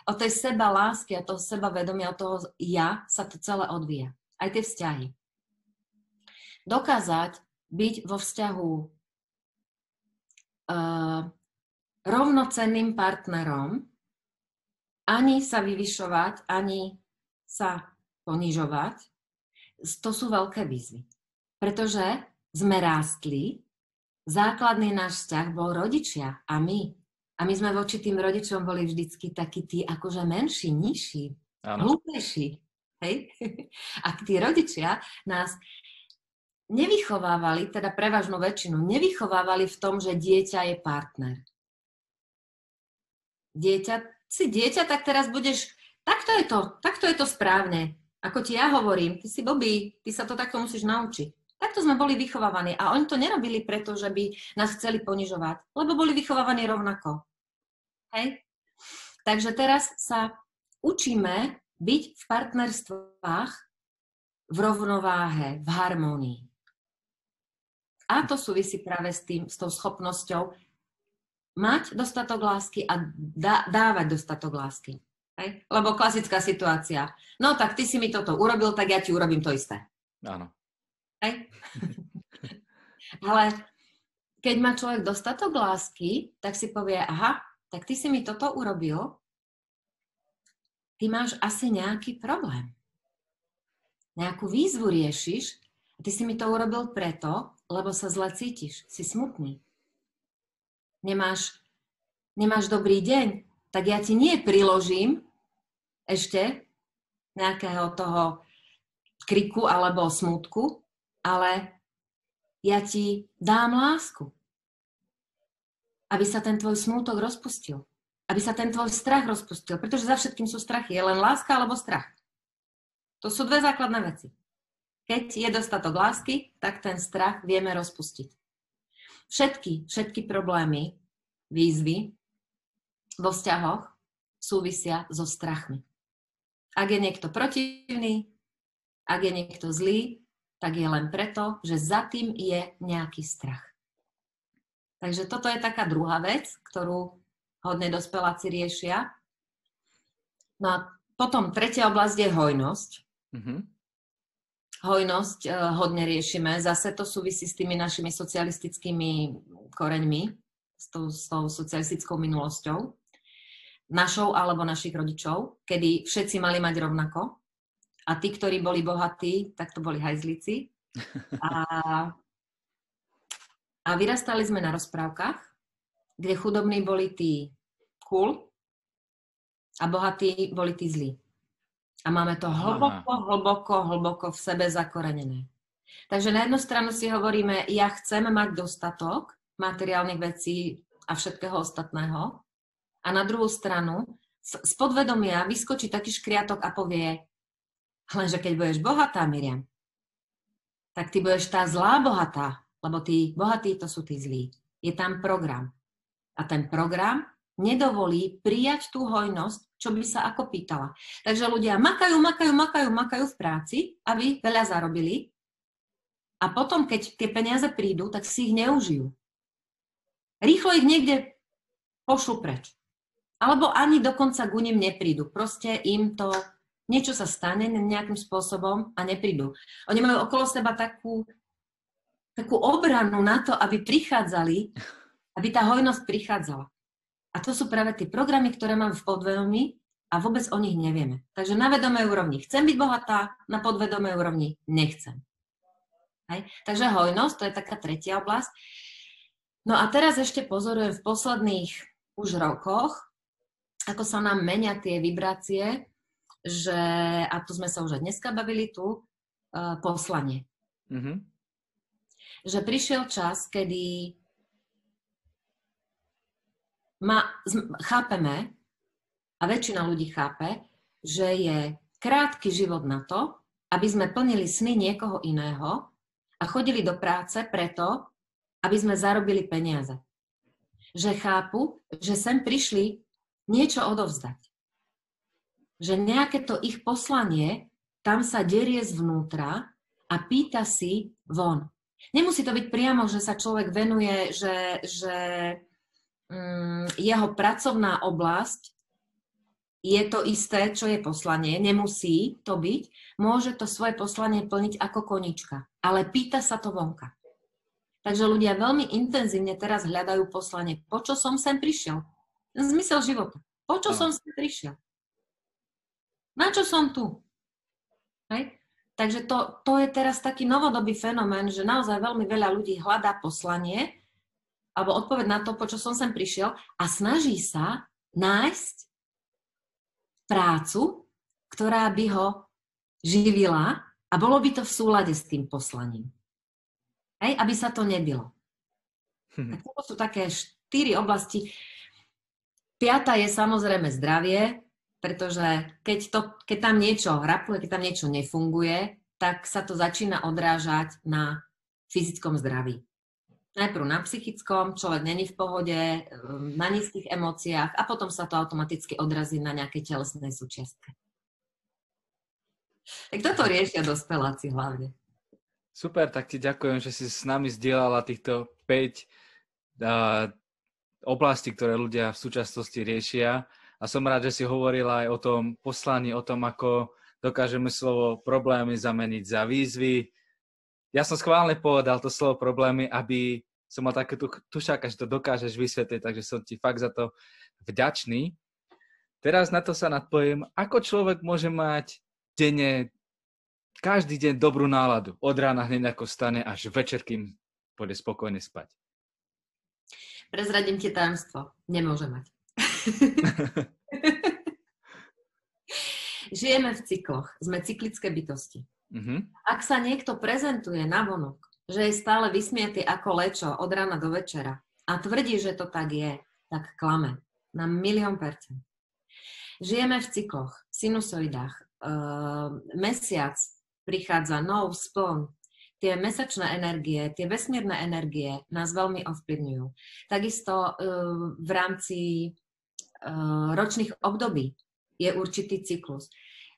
od tej seba lásky a toho seba vedomia, od toho ja sa to celé odvíja. Aj tie vzťahy. Dokázať byť vo vzťahu rovnocenným partnerom, ani sa vyvyšovať, ani sa ponižovať, to sú veľké výzvy. Pretože sme rástli, základný náš vzťah bol rodičia a my. A my sme voči tým rodičom boli vždycky takí tí akože menší, nižší, hlúpejší. Hej? A tí rodičia nás nevychovávali, teda prevažnú väčšinu, nevychovávali v tom, že dieťa je partner. Dieťa, tak teraz budeš, takto je to správne. Ako ti ja hovorím, ty si blbý, ty sa to takto musíš naučiť. Takto sme boli vychovávaní a oni to nerobili preto, že by nás chceli ponižovať, lebo boli vychovávaní rovnako. Hej? Takže teraz sa učíme byť v partnerstvách v rovnováhe, v harmónii. A to súvisí práve s tou schopnosťou mať dostatok lásky a dávať dostatok lásky. Hej? Lebo klasická situácia. No tak ty si mi toto urobil, tak ja ti urobím to isté. Áno. Hej? Ale keď má človek dostatok lásky, tak si povie, aha, tak ty si mi toto urobil, ty máš asi nejaký problém. Nejakú výzvu riešiš a ty si mi to urobil preto, lebo sa zle cítiš, si smutný. Nemáš dobrý deň, tak ja ti nie priložím ešte nejakého toho kriku alebo smútku, ale ja ti dám lásku, aby sa ten tvoj smútok rozpustil, aby sa ten tvoj strach rozpustil, pretože za všetkým sú strachy. Je len láska alebo strach. To sú dve základné veci. Keď je dostatok lásky, tak ten strach vieme rozpustiť. Všetky problémy, výzvy vo vzťahoch súvisia so strachmi. Ak je niekto protivný, ak je niekto zlý, tak je len preto, že za tým je nejaký strach. Takže toto je taká druhá vec, ktorú hodne dospeláci riešia. No a potom tretia oblasť je hojnosť. Hojnosť hodne riešime. Zase to súvisí s tými našimi socialistickými koreňmi, s tou socialistickou minulosťou, našou alebo našich rodičov, kedy všetci mali mať rovnako a tí, ktorí boli bohatí, tak to boli hajzlici. A vyrastali sme na rozprávkach, kde chudobní boli tí cool a bohatí boli tí zlí. A máme to hlboko v sebe zakorenené. Takže na jednu stranu si hovoríme, ja chcem mať dostatok materiálnych vecí a všetkého ostatného. A na druhú stranu z podvedomia vyskočí taký škriatok a povie, lenže keď budeš bohatá, Miriam, tak ty budeš tá zlá bohatá, lebo tí bohatí to sú tí zlí. Je tam program. A ten program nedovolí prijať tú hojnosť, čo by sa ako pýtala. Takže ľudia makajú v práci, aby veľa zarobili a potom, keď tie peniaze prídu, tak si ich neužijú. Rýchlo ich niekde pošlu preč. Alebo ani dokonca k nim neprídu. Proste im to, niečo sa stane nejakým spôsobom a neprídu. Oni majú okolo seba takú obranu na to, aby prichádzali, aby tá hojnosť prichádzala. A to sú práve tie programy, ktoré mám v podvedomí a vôbec o nich nevieme. Takže na vedomej úrovni chcem byť bohatá, na podvedomej úrovni nechcem. Hej? Takže hojnosť, to je taká tretia oblasť. No a teraz ešte pozorujem v posledných už rokoch, ako sa nám menia tie vibrácie, že, a tu sme sa už aj dneska bavili tu, poslanie. Mm-hmm. Že prišiel čas, kedy chápeme, a väčšina ľudí chápe, že je krátky život na to, aby sme plnili sny niekoho iného a chodili do práce preto, aby sme zarobili peniaze. Že chápu, že sem prišli niečo odovzdať. Že nejaké to ich poslanie tam sa derie zvnútra a pýta si von. Nemusí to byť priamo, že sa človek venuje, že jeho pracovná oblasť je to isté, čo je poslanie. Nemusí to byť. Môže to svoje poslanie plniť ako konička. Ale pýta sa to vonka. Takže ľudia veľmi intenzívne teraz hľadajú poslanie. Po čo som sem prišiel? Zmysel života. Po čo som sem prišiel? Na čo som tu? Hej? Takže to je teraz taký novodobý fenomén, že naozaj veľmi veľa ľudí hľadá poslanie alebo odpoveď na to, po čo som sem prišiel a snaží sa nájsť prácu, ktorá by ho živila a bolo by to v súlade s tým poslaním. Hej, aby sa to nebilo. Tak to sú také 4 oblasti. 5. je samozrejme zdravie, pretože keď tam niečo rapuje, keď tam niečo nefunguje, tak sa to začína odrážať na fyzickom zdraví. Najprv na psychickom, človek není v pohode, na nízkych emóciách a potom sa to automaticky odrazí na nejakej telesnej súčiastke. Tak toto riešia dospeláci hlavne. Super, tak ti ďakujem, že si s nami zdieľala týchto 5 oblastí, ktoré ľudia v súčasnosti riešia. A som rád, že si hovorila aj o tom poslaní, o tom, ako dokážeme slovo problémy zameniť za výzvy. Ja som schválne povedal to slovo problémy, aby som mal takú tušáka, že to dokážeš vysvetliť, takže som ti fakt za to vďačný. Teraz na to sa nadpojím, ako človek môže mať denne, každý deň dobrú náladu. Od rána hneď ako stane, až večer, kým pôjde spokojne spať. Prezradím ti tajomstvo. Nemôže mať. Žijeme v cykloch. Sme cyklické bytosti. Ak sa niekto prezentuje navonok, že je stále vysmiatý ako lečo od rána do večera a tvrdí, že to tak je, tak klame. Na 1,000,000%. Žijeme v cykloch, sinusoidách. Mesiac prichádza nov spln. Tie mesačné energie, tie vesmírne energie nás veľmi ovplyvňujú. Takisto v rámci ročných období je určitý cyklus.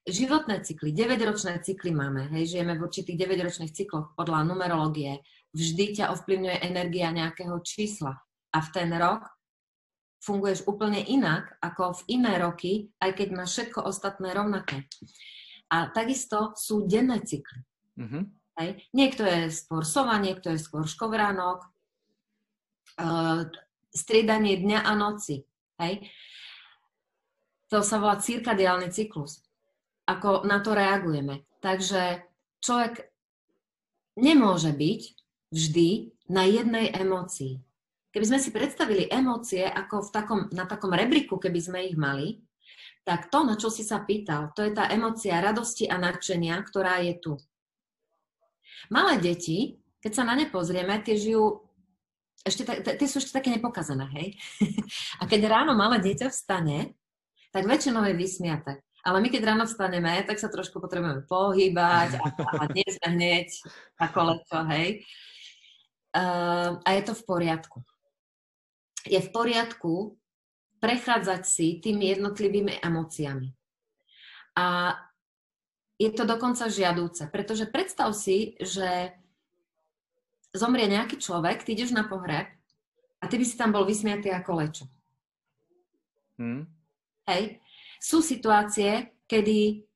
Životné cykly, 9-ročné cykly máme, hej, žijeme v určitých 9-ročných cykloch podľa numerológie. Vždy ťa ovplyvňuje energia nejakého čísla a v ten rok funguješ úplne inak ako v iné roky, aj keď máš všetko ostatné rovnaké. A takisto sú denné cykly. Hej. Niekto je skôr sova, niekto je skôr škovránok. Striedanie dňa a noci. Hej. To sa volá cirkadiálny cyklus. Ako na to reagujeme. Takže človek nemôže byť vždy na jednej emócii. Keby sme si predstavili emócie ako na takom rebríku, keby sme ich mali, tak to, na čo si sa pýtal, to je tá emócia radosti a nadšenia, ktorá je tu. Malé deti, keď sa na ne pozrieme, tie žijú, tie sú ešte také nepokazané, hej? A keď ráno malé dieťa vstane, tak väčšinou je vysmiate. Ale my, keď ráno vstaneme, tak sa trošku potrebujeme pohybať a nie sme hneď ako leto, hej? A je to v poriadku. Je v poriadku prechádzať si tými jednotlivými emóciami. A je to dokonca žiadúce, pretože predstav si, že zomrie nejaký človek, ty ideš na pohreb a ty by si tam bol vysmiatý ako lečo. Hej. Sú situácie, kedy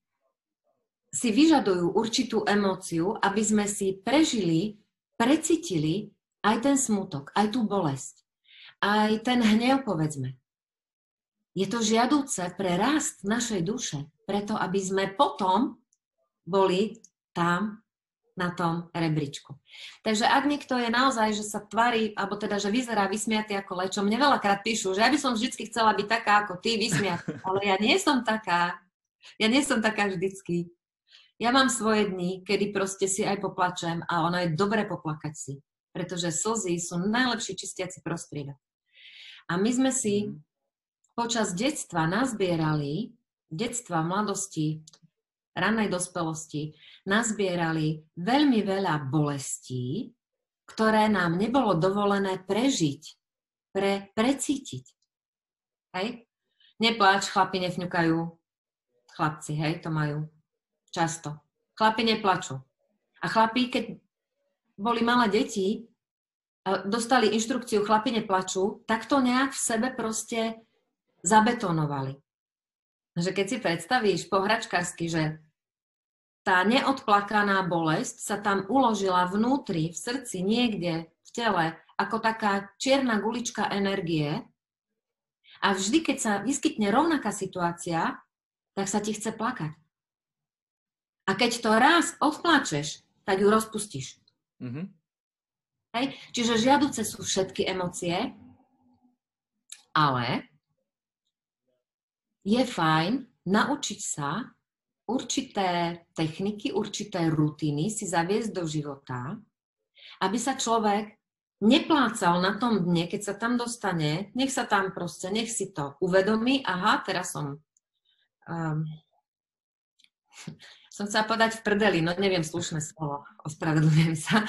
si vyžadujú určitú emóciu, aby sme si prežili, precítili aj ten smutok, aj tú bolesť, aj ten hnev, povedzme. Je to žiadúce pre rast našej duše, preto aby sme potom boli tam na tom rebríčku. Takže ak niekto je naozaj, že sa tvári, alebo teda, že vyzerá vysmiatý ako lečo, mne veľakrát píšu, že ja by som vždycky chcela byť taká ako ty, vysmiatý, ale ja nie som taká. Ja nie som taká vždycky. Ja mám svoje dni, kedy proste si aj poplačem a ono je dobre poplakať si, pretože slzy sú najlepší čistiaci prostriedok. A my sme si počas detstva nazbierali, mladosti, ranej dospelosti, nazbierali veľmi veľa bolestí, ktoré nám nebolo dovolené prežiť, precítiť. Hej? Nepláč, chlapi nefňukajú. Chlapci, hej, to majú často. Chlapi neplačú. A chlapi, keď boli malé deti, dostali inštrukciu chlapi neplačú, tak to nejak v sebe proste zabetonovali. Že keď si predstavíš po hračkársky, že tá neodplakaná bolesť sa tam uložila vnútri, v srdci, niekde v tele, ako taká čierna gulička energie. A vždy, keď sa vyskytne rovnaká situácia, tak sa ti chce plakať. A keď to raz odplačeš, tak ju rozpustíš. Hej? Čiže žiaduce sú všetky emócie, ale je fajn naučiť sa určité techniky, určité rutiny si zaviesť do života, aby sa človek neplácal na tom dne, keď sa tam dostane, nech sa tam proste, nech si to uvedomí, aha, teraz som chcela povedať v prdeli, no neviem slušné slovo, ospravedlňujem sa.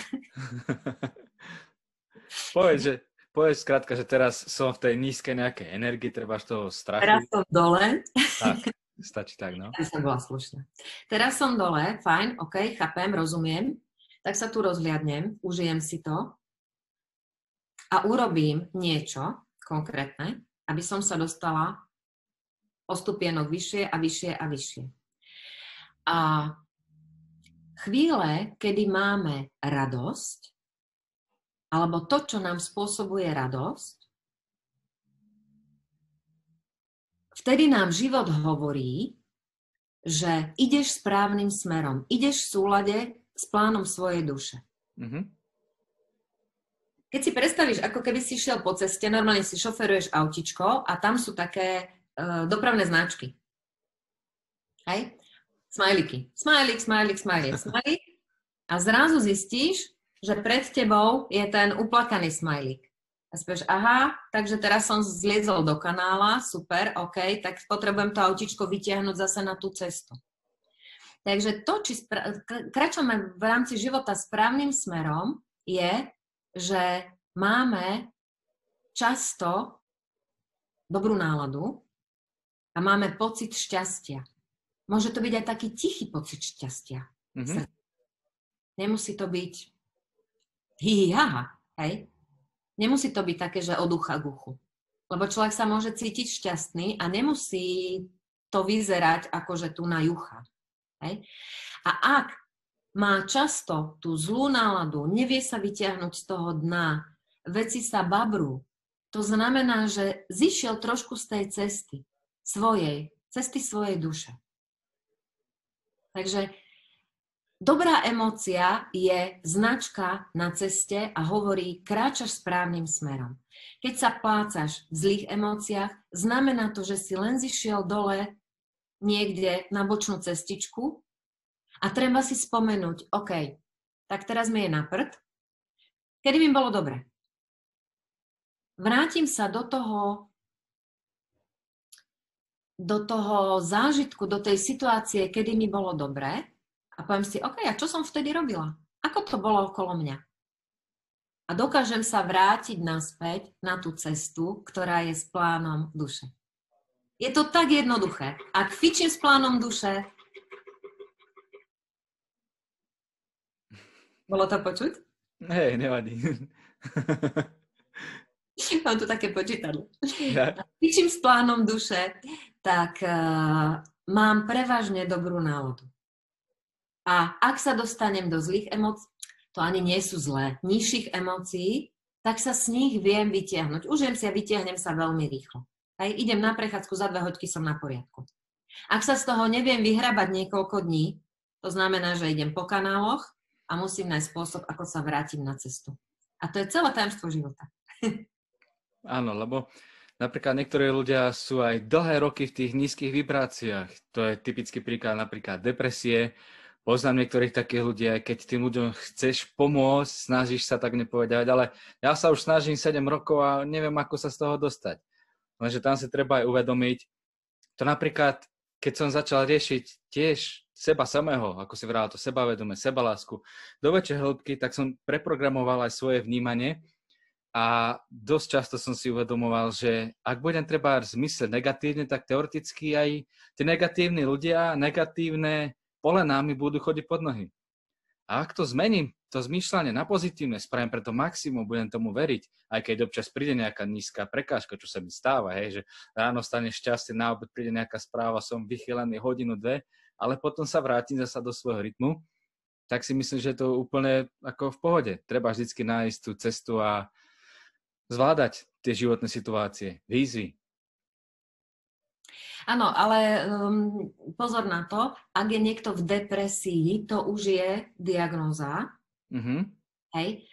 Povedz skrátka, že teraz som v tej nízkej nejakej energii, trebáš toho strachu. Teraz som dole. Tak. Stačí tak, no. Teraz som bola slušná. Teraz som dole, fajn, ok, chápem, rozumiem. Tak sa tu rozhliadnem, užijem si to a urobím niečo konkrétne, aby som sa dostala o stupienok vyššie a vyššie a vyššie. A chvíle, kedy máme radosť, alebo to, čo nám spôsobuje radosť, vtedy nám život hovorí, že ideš správnym smerom, ideš v súlade s plánom svojej duše. Keď si predstavíš, ako keby si šiel po ceste, normálne si šoferuješ autičko a tam sú také dopravné značky. Hej? Smajliky. Smajlik. A zrazu zistíš, že pred tebou je ten uplakaný smajlik. A si povieš, aha, takže teraz som zliezol do kanála, super, ok, tak potrebujem to autičko vytiahnuť zase na tú cestu. Takže to, či kračujeme v rámci života správnym smerom, je, že máme často dobrú náladu a máme pocit šťastia. Môže to byť aj taký tichý pocit šťastia. Nemusí to byť hi-ha, hej? Nemusí to byť také, že od ucha k uchu. Lebo človek sa môže cítiť šťastný a nemusí to vyzerať ako, že tu na jucha. Hej? A ak má často tú zlú náladu, nevie sa vyťahnuť z toho dna, veci sa babrú, to znamená, že zišiel trošku z tej cesty svojej duše. Takže dobrá emócia je značka na ceste a hovorí, kráčaš správnym smerom. Keď sa plácaš v zlých emóciách, znamená to, že si len zišiel dole niekde na bočnú cestičku a treba si spomenúť, OK, tak teraz mi je na prd, kedy mi bolo dobre. Vrátim sa do toho zážitku, do tej situácie, kedy mi bolo dobré a poviem si, OK, a čo som vtedy robila? Ako to bolo okolo mňa? A dokážem sa vrátiť naspäť na tú cestu, ktorá je s plánom duše. Je to tak jednoduché. Ak fičím s plánom duše, bolo to počuť? Hej, nevadí. Mám tu také počítadlo. Ja. Fičím s plánom duše, tak mám prevažne dobrú náladu. A ak sa dostanem do zlých emócií, to ani nie sú zlé, nižších emócií, tak sa z nich viem vytiahnuť. Užijem si a vytiahnem sa veľmi rýchlo. Hej, idem na prechádzku, za 2 hoďky som na poriadku. Ak sa z toho neviem vyhrabať niekoľko dní, to znamená, že idem po kanáloch a musím nájsť spôsob, ako sa vrátim na cestu. A to je celé tajomstvo života. Áno, lebo napríklad niektorí ľudia sú aj dlhé roky v tých nízkych vibráciách. To je typický príklad napríklad depresie. Poznám niektorých takých ľudí, keď tým ľuďom chceš pomôcť, snažíš sa tak nepovedať, ale ja sa už snažím 7 rokov a neviem, ako sa z toho dostať. Lenže tam si treba aj uvedomiť, to napríklad, keď som začal riešiť tiež seba samého, ako si vral to sebavedomie, sebalásku, do väčšej hĺbky, tak som preprogramoval aj svoje vnímanie a dosť často som si uvedomoval, že ak budem treba zmysleť negatívne, tak teoreticky aj tí negatívni ľudia, negatívne polená mi budú chodiť pod nohy. A ak to zmením, to zmýšľanie na pozitívne, spravím preto maximum, budem tomu veriť, aj keď občas príde nejaká nízka prekážka, čo sa mi stáva, hej, že ráno stane šťastie, na obed príde nejaká správa, som vychylený hodinu, 2, ale potom sa vrátim zasa do svojho rytmu, tak si myslím, že je to úplne ako v pohode. Treba vždycky nájsť tú cestu a zvládať tie životné situácie, výzvy. Áno, ale pozor na to, ak je niekto v depresii, to už je diagnóza. Hej.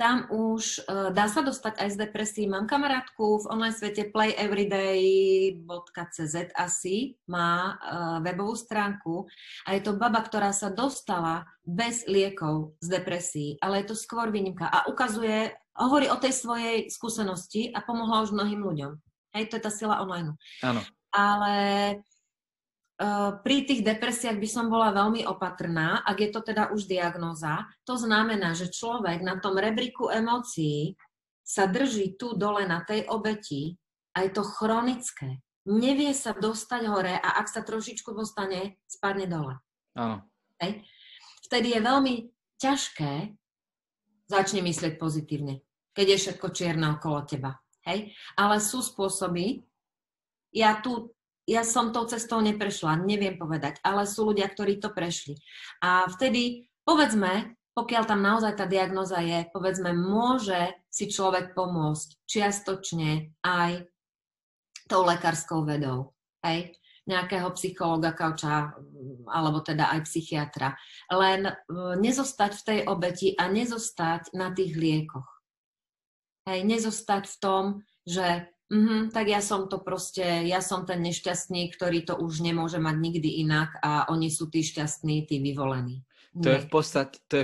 Tam už dá sa dostať aj z depresí. Mám kamarátku v online svete playeveryday.cz asi, má webovú stránku a je to baba, ktorá sa dostala bez liekov z depresí, ale je to skôr výnimka a hovorí o tej svojej skúsenosti a pomohla už mnohým ľuďom. Hej, to je tá sila online. Áno. Ale pri tých depresiách by som bola veľmi opatrná, ak je to teda už diagnóza. To znamená, že človek na tom rebríku emócií sa drží tu dole na tej obeti a je to chronické. Nevie sa dostať hore a ak sa trošičku dostane, spadne dole. Áno. Hej. Vtedy je veľmi ťažké začne myslieť pozitívne, keď je všetko čierne okolo teba. Hej. Ale sú spôsoby, ja som tou cestou neprešla, neviem povedať, ale sú ľudia, ktorí to prešli. A vtedy, povedzme, pokiaľ tam naozaj tá diagnóza je, povedzme, môže si človek pomôcť čiastočne aj tou lekárskou vedou. Hej? Nejakého psychologa, kauča, alebo teda aj psychiatra. Len nezostať v tej obeti a nezostať na tých liekoch. Hej? Nezostať v tom, že tak ja som ten nešťastný, ktorý to už nemôže mať nikdy inak a oni sú tí šťastní, tí vyvolení. To je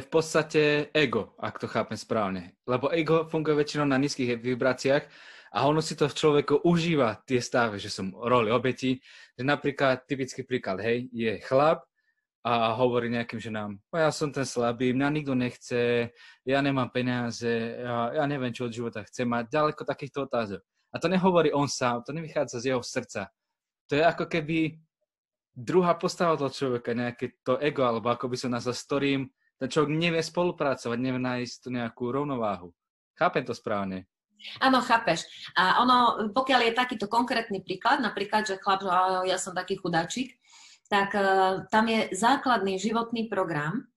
v podstate ego, ak to chápem správne. Lebo ego funguje väčšinou na nízkych vibráciách a ono si to v človeku užíva tie stavy, že som roli obeti. Že napríklad, typický príklad, hej, je chlap a hovorí nejakým ženám, ja som ten slabý, mňa nikto nechce, ja nemám peniaze, ja neviem, čo od života chcem mať, ďaleko takýchto otázok. A to nehovorí on sám, to nevychádza z jeho srdca. To je ako keby druhá postava toho človeka, nejaké to ego, alebo ako by som nazval, s ktorým ten človek nevie spolupracovať, nevie nájsť tú nejakú rovnováhu. Chápem to správne? Áno, chápeš. A ono, pokiaľ je takýto konkrétny príklad, napríklad, že chlap, že ja som taký chudáčik, tak tam je základný životný program,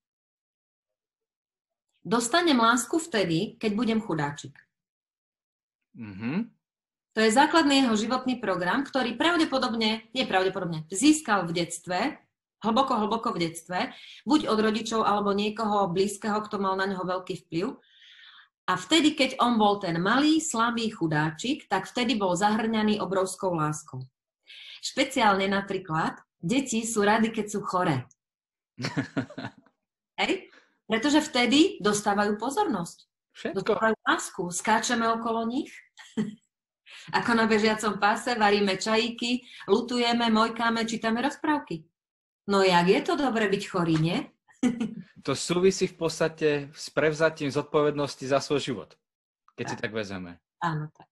Dostanem lásku vtedy, keď budem chudáčik. Mhm. To je základný jeho životný program, ktorý získal v detstve, hlboko v detstve, buď od rodičov alebo niekoho blízkeho, kto mal na neho veľký vplyv. A vtedy, keď on bol ten malý, slabý chudáčik, tak vtedy bol zahrňaný obrovskou láskou. Špeciálne napríklad, deti sú rady, keď sú choré. Hej? Pretože vtedy dostávajú pozornosť. Všetko. Dostávajú lásku. Skáčeme okolo nich. Ako na bežiacom páse, varíme čajíky, lutujeme, mojkáme, čítame rozprávky. No jak je to dobre byť chorý, nie? To súvisí v podstate s prevzatím zodpovednosti za svoj život, keď si tak vezeme. Áno, tak.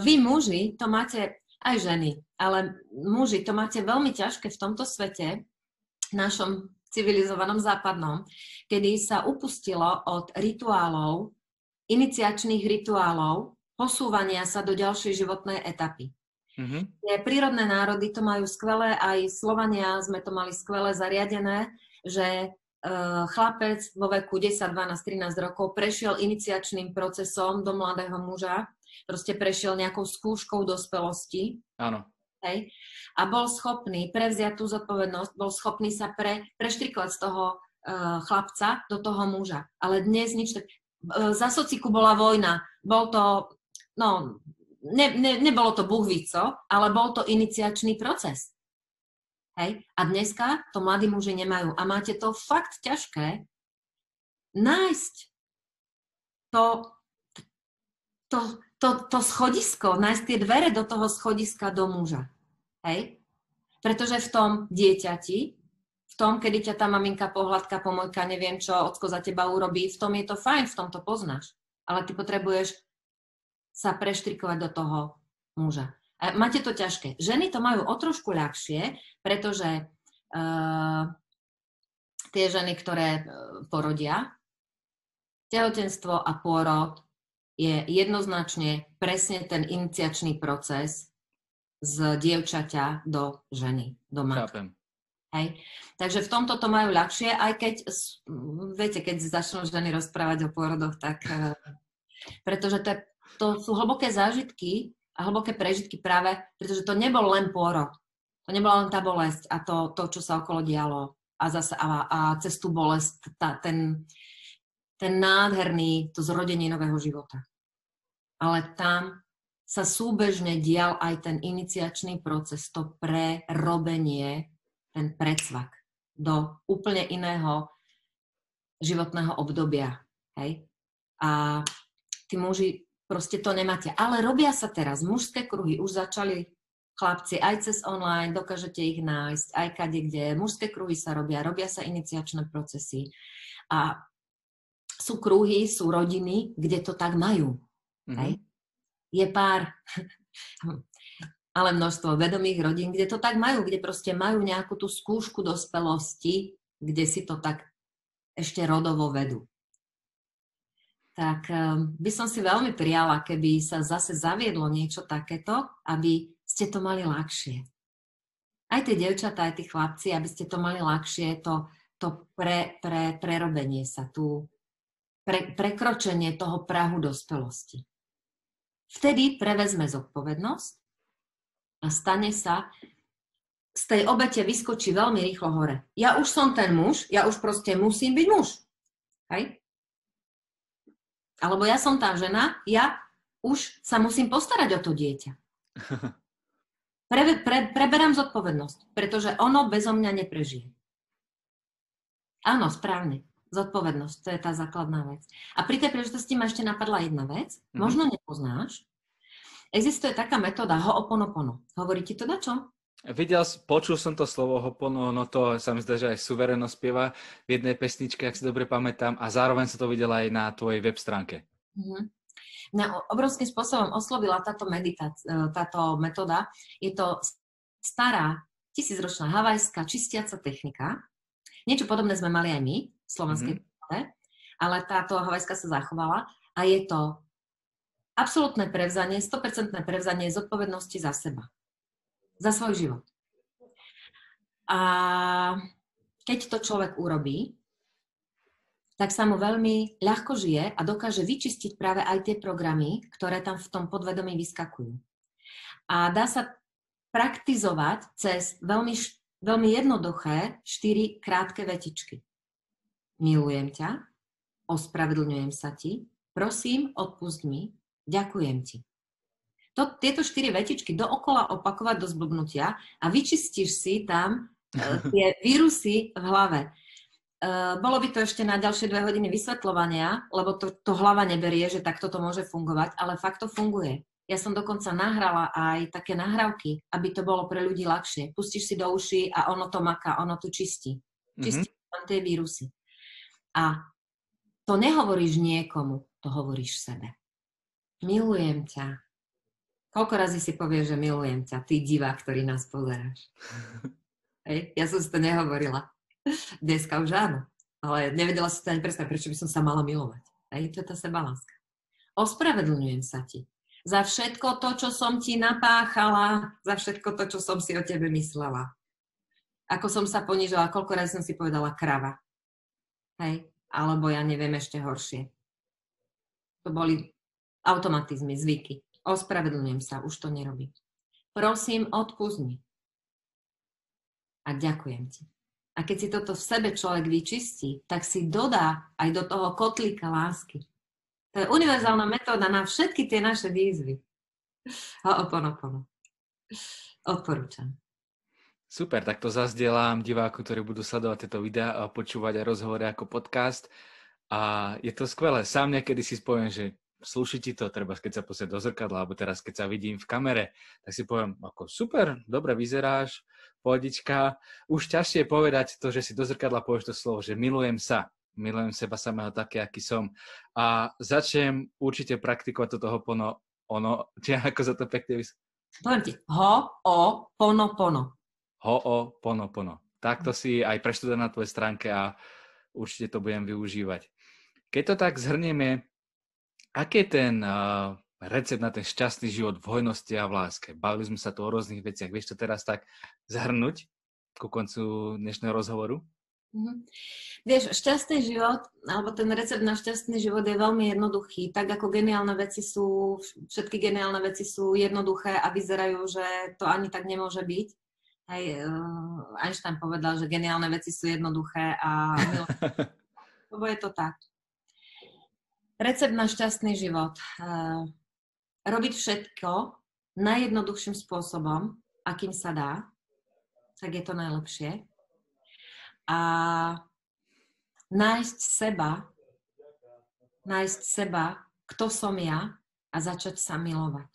Vy muži to máte, aj ženy, ale muži to máte veľmi ťažké v tomto svete, našom civilizovanom západnom, kedy sa upustilo od rituálov, iniciačných rituálov, posúvania sa do ďalšej životnej etapy. Prírodné národy to majú skvelé, aj Slovania sme to mali skvelé zariadené, že chlapec vo veku 10, 12, 13 rokov prešiel iniciačným procesom do mladého muža, proste prešiel nejakou skúškou dospelosti. Áno. Hej, a bol schopný prevziať tú zodpovednosť, bol schopný sa preštrikovať z toho chlapca do toho muža. Ale dnes nič tak... Za sociku bola vojna, bol to... No, nebolo to buhvico, ale bol to iniciačný proces. Hej? A dneska to mladí muži nemajú. A máte to fakt ťažké nájsť to schodisko, nájsť tie dvere do toho schodiska do muža. Hej? Pretože v tom dieťati, v tom, kedy ťa tá maminka pohľadka, pomojka, neviem čo, ocko za teba urobí, v tom je to fajn, v tom to poznáš. Ale ty potrebuješ sa preštrikovať do toho muža. A máte to ťažké. Ženy to majú o trošku ľahšie, pretože tie ženy, ktoré porodia, tehotenstvo a pôrod je jednoznačne presne ten iniciačný proces z dievčaťa do ženy, do matky. Hej. Takže v tomto to majú ľahšie, aj keď, viete, keď začnú ženy rozprávať o pôrodoch, tak pretože to sú hlboké zážitky a hlboké prežitky práve, pretože to nebol len pôrod. To nebola len tá bolesť a to čo sa okolo dialo. A cez tú bolesť ten nádherný, to zrodenie nového života. Ale tam sa súbežne dial aj ten iniciačný proces, to prerobenie, ten predsvak do úplne iného životného obdobia. Hej? A tí muži proste to nemáte. Ale robia sa teraz mužské kruhy, už začali chlapci aj cez online, dokážete ich nájsť, aj kadekde. Mužské kruhy sa robia sa iniciačné procesy. A sú kruhy, sú rodiny, kde to tak majú. Hej? Je pár, ale množstvo vedomých rodín, kde to tak majú, kde proste majú nejakú tú skúšku dospelosti, kde si to tak ešte rodovo vedú. Tak by som si veľmi prijala, keby sa zase zaviedlo niečo takéto, aby ste to mali ľahšie. Aj tie dievčatá, aj tí chlapci, aby ste to mali ľahšie, to prerobenie sa, prekročenie toho prahu dospelosti. Vtedy prevezme zodpovednosť a stane sa, z tej obete vyskočí veľmi rýchlo hore. Ja už som ten muž, ja už proste musím byť muž. Hej? Alebo ja som tá žena, ja už sa musím postarať o to dieťa. Preberám zodpovednosť, pretože ono bezo mňa neprežije. Áno, správne. Zodpovednosť, to je tá základná vec. A pri tej príležitosti ma ešte napadla jedna vec, možno nepoznáš. Existuje taká metóda Ho'oponopono. Hovorí ti to dačo? Počul som to slovo Ho'oponopono, no to sa mi zdá, že aj Suvereno spieva v jednej pesničke, ak si dobre pamätám, a zároveň sa to videla aj na tvojej web stránke. Mňa obrovským spôsobom oslovila táto metóda. Je to stará, 1000-ročná havajská čistiaca technika. Niečo podobné sme mali aj my v slovenskej kultúre, ale táto havajská sa zachovala a je to absolútne prevzanie, 100% prevzanie zodpovednosti za seba. Za svoj život. A keď to človek urobí, tak sa mu veľmi ľahko žije a dokáže vyčistiť práve aj tie programy, ktoré tam v tom podvedomí vyskakujú. A dá sa praktizovať cez veľmi jednoduché 4 krátke vetičky. Milujem ťa, ospravedlňujem sa ti, prosím, odpusť mi, ďakujem ti. Tieto 4 vetičky dookola opakovať do zblbnutia a vyčistíš si tam tie vírusy v hlave. Bolo by to ešte na ďalšie 2 hodiny vysvetľovania, lebo to hlava neberie, že takto to môže fungovať, ale fakt to funguje. Ja som dokonca nahrala aj také nahrávky, aby to bolo pre ľudí ľahšie. Pustíš si do uší a ono to maká, ono to čistí. Čistí tam tie vírusy. A to nehovoríš niekomu, to hovoríš sebe. Milujem ťa. Koľko razy si povieš, že milujem ťa, ty divák, ktorý nás pozeráš? Hej, ja som si to nehovorila. Dneska už áno, ale nevedela som to ani predstaviť, prečo by som sa mala milovať. Hej, to je tá sebaláska. Ospravedlňujem sa ti za všetko to, čo som ti napáchala, za všetko to, čo som si o tebe myslela. Ako som sa ponížila, koľko razy som si povedala krava. Hej, alebo ja neviem ešte horšie. To boli automatizmy, zvyky. Ospravedlňujem sa, už to nerobím. Prosím, odpusť mi. A ďakujem ti. A keď si toto v sebe človek vyčistí, tak si dodá aj do toho kotlíka lásky. To je univerzálna metóda na všetky tie naše výzvy. Ho'oponopono. Odporúčam. Super, tak to zazdieľam divákom, ktorí budú sledovať tieto videá a počúvať aj rozhovory ako podcast. A je to skvelé. Sám niekedy si poviem, že slúši ti to, treba keď sa pozrieť do zrkadla, alebo teraz keď sa vidím v kamere, tak si poviem, ako super, dobre vyzeráš, pohodička. Už ťažšie je povedať to, že si do zrkadla povieš to slovo, že milujem sa. Milujem seba samého také, aký som. A začnem určite praktikovať toto ho'oponopono. Či ako sa to pekne Poviem ti, ho'oponopono. Ho'oponopono. Takto si aj preštudujem na tvojej stránke a určite to budem využívať. Keď to tak zhrnieme, aký je ten recept na ten šťastný život v hojnosti a v láske? Bavili sme sa tu o rôznych veciach. Vieš to teraz tak zhrnúť ku koncu dnešného rozhovoru? Vieš, šťastný život, alebo ten recept na šťastný život je veľmi jednoduchý. Tak ako všetky geniálne veci sú jednoduché a vyzerajú, že to ani tak nemôže byť. Aj Einstein povedal, že geniálne veci sú jednoduché a lebo je to tak. Recept na šťastný život. Robiť všetko najjednoduchším spôsobom, akým sa dá, tak je to najlepšie. A nájsť seba, kto som ja a začať sa milovať.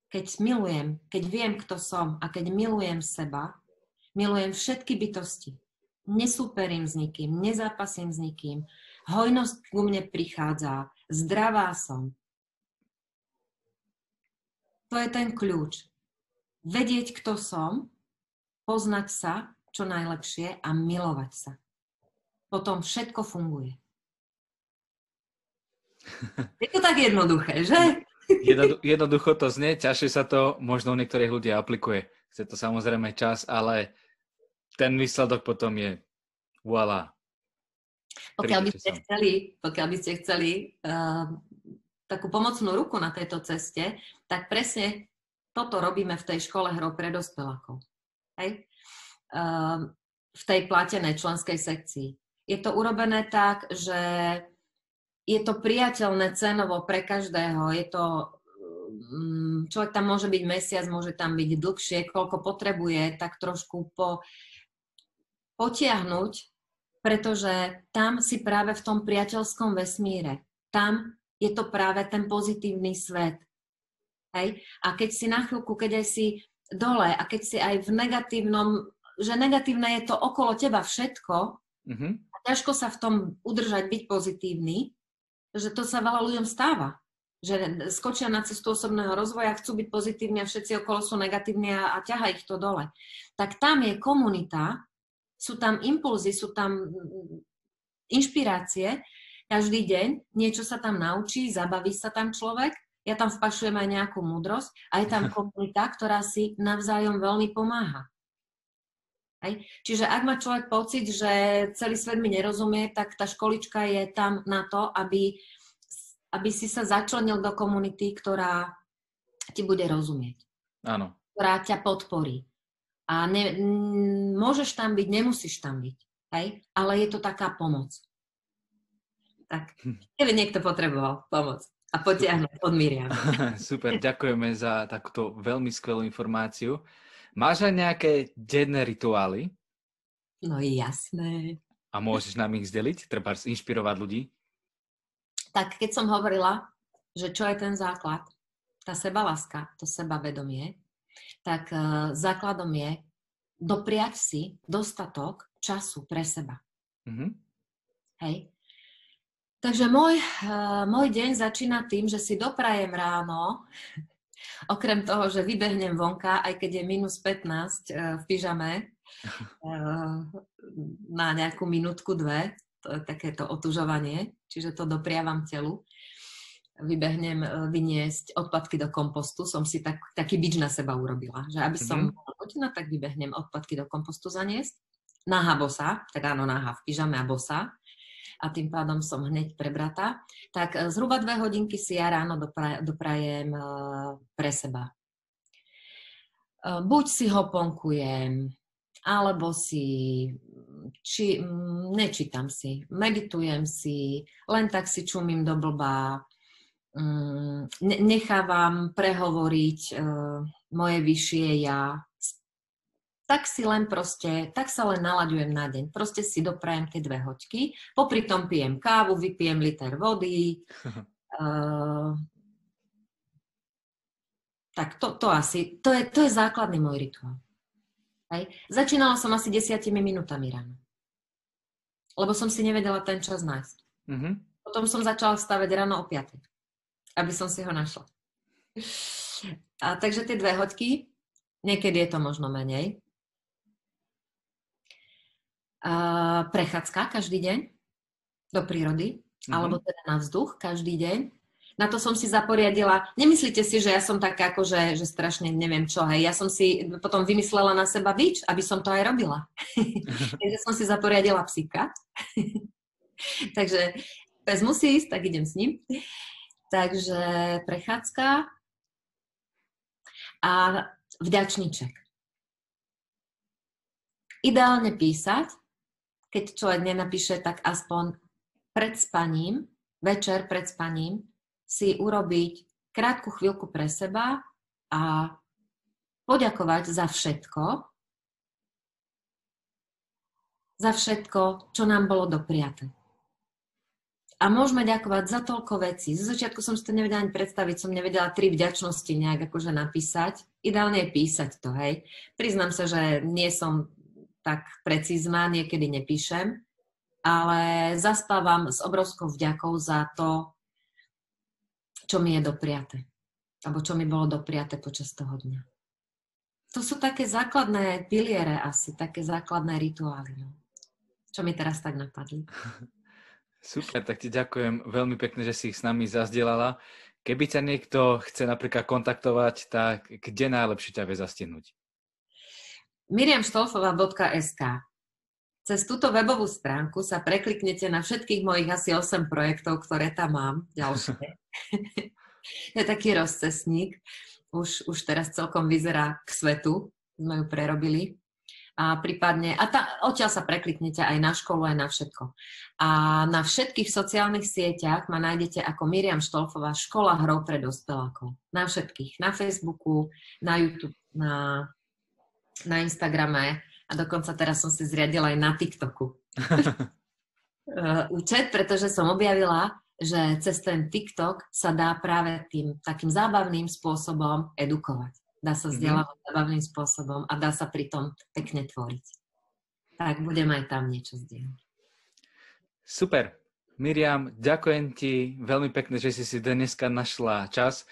Keď viem, kto som a keď milujem seba, milujem všetky bytosti. Nesúperím s nikým, nezápasím s nikým. Hojnosť ku mne prichádza, zdravá som. To je ten kľúč. Vedieť, kto som, poznať sa čo najlepšie a milovať sa. Potom všetko funguje. Je to tak jednoduché, že? Jednoducho to znie, ťažšie sa to možno u niektorých ľudí aplikuje. Chce to samozrejme čas, ale ten výsledok potom je voilà. Pokiaľ by ste chceli takú pomocnú ruku na tejto ceste, tak presne toto robíme v tej škole hrou pre dospelákov. Hej? V tej platenej členskej sekcii. Je to urobené tak, že je to priateľné cenovo pre každého. Človek tam môže byť mesiac, môže tam byť dlhšie, koľko potrebuje, tak trošku potiahnuť, pretože tam si práve v tom priateľskom vesmíre, tam je to práve ten pozitívny svet. Hej? A keď si na chvíľku, keď aj si dole a keď si aj v negatívnom, že negatívne je to okolo teba všetko, a ťažko sa v tom udržať, byť pozitívny, že to sa veľa ľuďom stáva. Že skočia na cestu osobného rozvoja, chcú byť pozitívni a všetci okolo sú negatívni a ťahá ich to dole. Tak tam je komunita, sú tam impulzy, sú tam inšpirácie, každý deň niečo sa tam naučí, zabaví sa tam človek, ja tam vpašujem aj nejakú múdrosť a je tam komunita, ktorá si navzájom veľmi pomáha. Hej. Čiže ak má človek pocit, že celý svet mi nerozumie, tak tá školička je tam na to, aby si sa začlenil do komunity, ktorá ti bude rozumieť. Áno. Ktorá ťa podporí. A môžeš tam byť, nemusíš tam byť. Hej? Ale je to taká pomoc. Tak, keby niekto potreboval pomoc a potiahnuť od Miriam. Super, ďakujeme za takúto veľmi skvelú informáciu. Máš aj nejaké denné rituály? No jasné. A môžeš nám ich zdeliť? Treba inšpirovať ľudí? Tak keď som hovorila, že čo je ten základ, tá sebaláska, to sebavedomie, tak základom je dopriať si dostatok času pre seba. Mm-hmm. Hej. Takže môj deň začína tým, že si doprajem ráno, okrem toho, že vybehnem vonka, aj keď je minus 15 v pyžame, na nejakú minútku, 2, to je takéto otužovanie, čiže to dopriavam telu. Vybehnem vyniesť odpadky do kompostu, som si taký bič na seba urobila, že aby som hodina, tak vybehnem odpadky do kompostu zaniesť. Náha bosa, teda áno, náha v pyžame a bosa, a tým pádom som hneď prebratá. Tak zhruba 2 hodinky si ja ráno doprajem pre seba. Buď si hoponkujem, alebo nečítam si, meditujem si, len tak si čumím do blba, nechávam prehovoriť moje vyššie ja. Tak sa len nalaďujem na deň. Proste si doprajem tie 2 hoďky, popri tom pijem kávu, vypijem liter vody. Tak to je základný môj rituál. Hej. Začínala som asi 10 minútami ráno. Lebo som si nevedela ten čas nájsť. Mm-hmm. Potom som začala vstávať ráno o 5, aby som si ho našla. Takže tie 2 hoďky, niekedy je to možno menej. Prechádzka každý deň do prírody, alebo teda na vzduch každý deň. Na to som si zaporiadila. Nemyslíte si, že ja som taká že strašne neviem čo, hej. Ja som si potom vymyslela na seba bič, aby som to aj robila. Takže som si zaporiadila psíka. Takže pes musí ísť, tak idem s ním. Takže prechádzka a vďačníček. Ideálne písať, keď človek nenapíše, tak aspoň pred spaním, večer pred spaním, si urobiť krátku chvíľku pre seba a poďakovať za všetko, čo nám bolo dopriaté. A môžeme ďakovať za toľko vecí. Zo začiatku som si to nevedela ani predstaviť, som nevedela 3 vďačnosti nejak akože napísať. Ideálne je písať to, hej. Priznám sa, že nie som tak precízna, niekedy nepíšem, ale zaspávam s obrovskou vďakou za to, čo mi je dopriaté. Alebo čo mi bolo dopriaté počas toho dňa. To sú také základné piliere asi, také základné rituály, no. Čo mi teraz tak napadli. Super, tak ti ďakujem veľmi pekne, že si ich s nami zazdielala. Keby ťa niekto chce napríklad kontaktovať, tak kde najlepšie ťa vie zastihnúť? miriamštolfová.sk. Cez túto webovú stránku sa prekliknete na všetkých mojich asi 8 projektov, ktoré tam mám, ďalšie. To je taký rozcestník. Už teraz celkom vyzerá k svetu. Sme ju prerobili. A prípadne, odtiaľ sa prekliknete aj na školu, aj na všetko. A na všetkých sociálnych sieťach ma nájdete ako Miriam Štolfová, škola hrov pre dospelákov. Na všetkých. Na Facebooku, na YouTube, na Instagrame a dokonca teraz som si zriadila aj na TikToku účet, pretože som objavila, že cez ten TikTok sa dá práve tým takým zábavným spôsobom edukovať. Dá sa vzdelávať zábavným spôsobom a dá sa pritom pekne tvoriť. Tak budem aj tam niečo zdieľať. Super. Miriam, ďakujem ti veľmi pekne, že si dneska našla čas.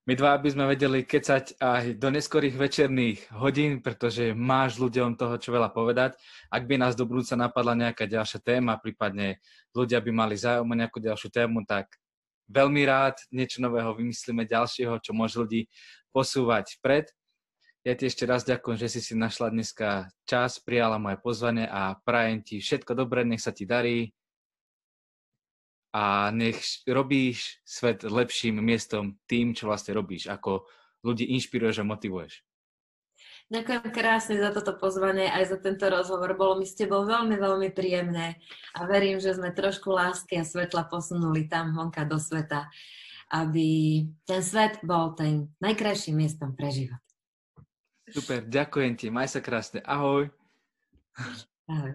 My dva by sme vedeli kecať aj do neskorých večerných hodín, pretože máš ľuďom toho, čo veľa povedať. Ak by nás do budúca napadla nejaká ďalšia téma, prípadne ľudia by mali záujem o nejakú ďalšiu tému, tak veľmi rád niečo nového vymyslíme ďalšieho, čo môže ľudí posúvať vpred. Ja ti ešte raz ďakujem, že si našla dneska čas, prijala moje pozvanie a prajem ti všetko dobré, nech sa ti darí a nech robíš svet lepším miestom tým, čo vlastne robíš, ako ľudí inšpiruješ a motivuješ. Ďakujem krásne za toto pozvanie aj za tento rozhovor. Bolo mi s tebou veľmi, veľmi príjemné a verím, že sme trošku lásky a svetla posunuli tam vonka do sveta, aby ten svet bol tým najkrajším miestom pre život. Super, ďakujem ti, maj sa krásne, ahoj. Ahoj.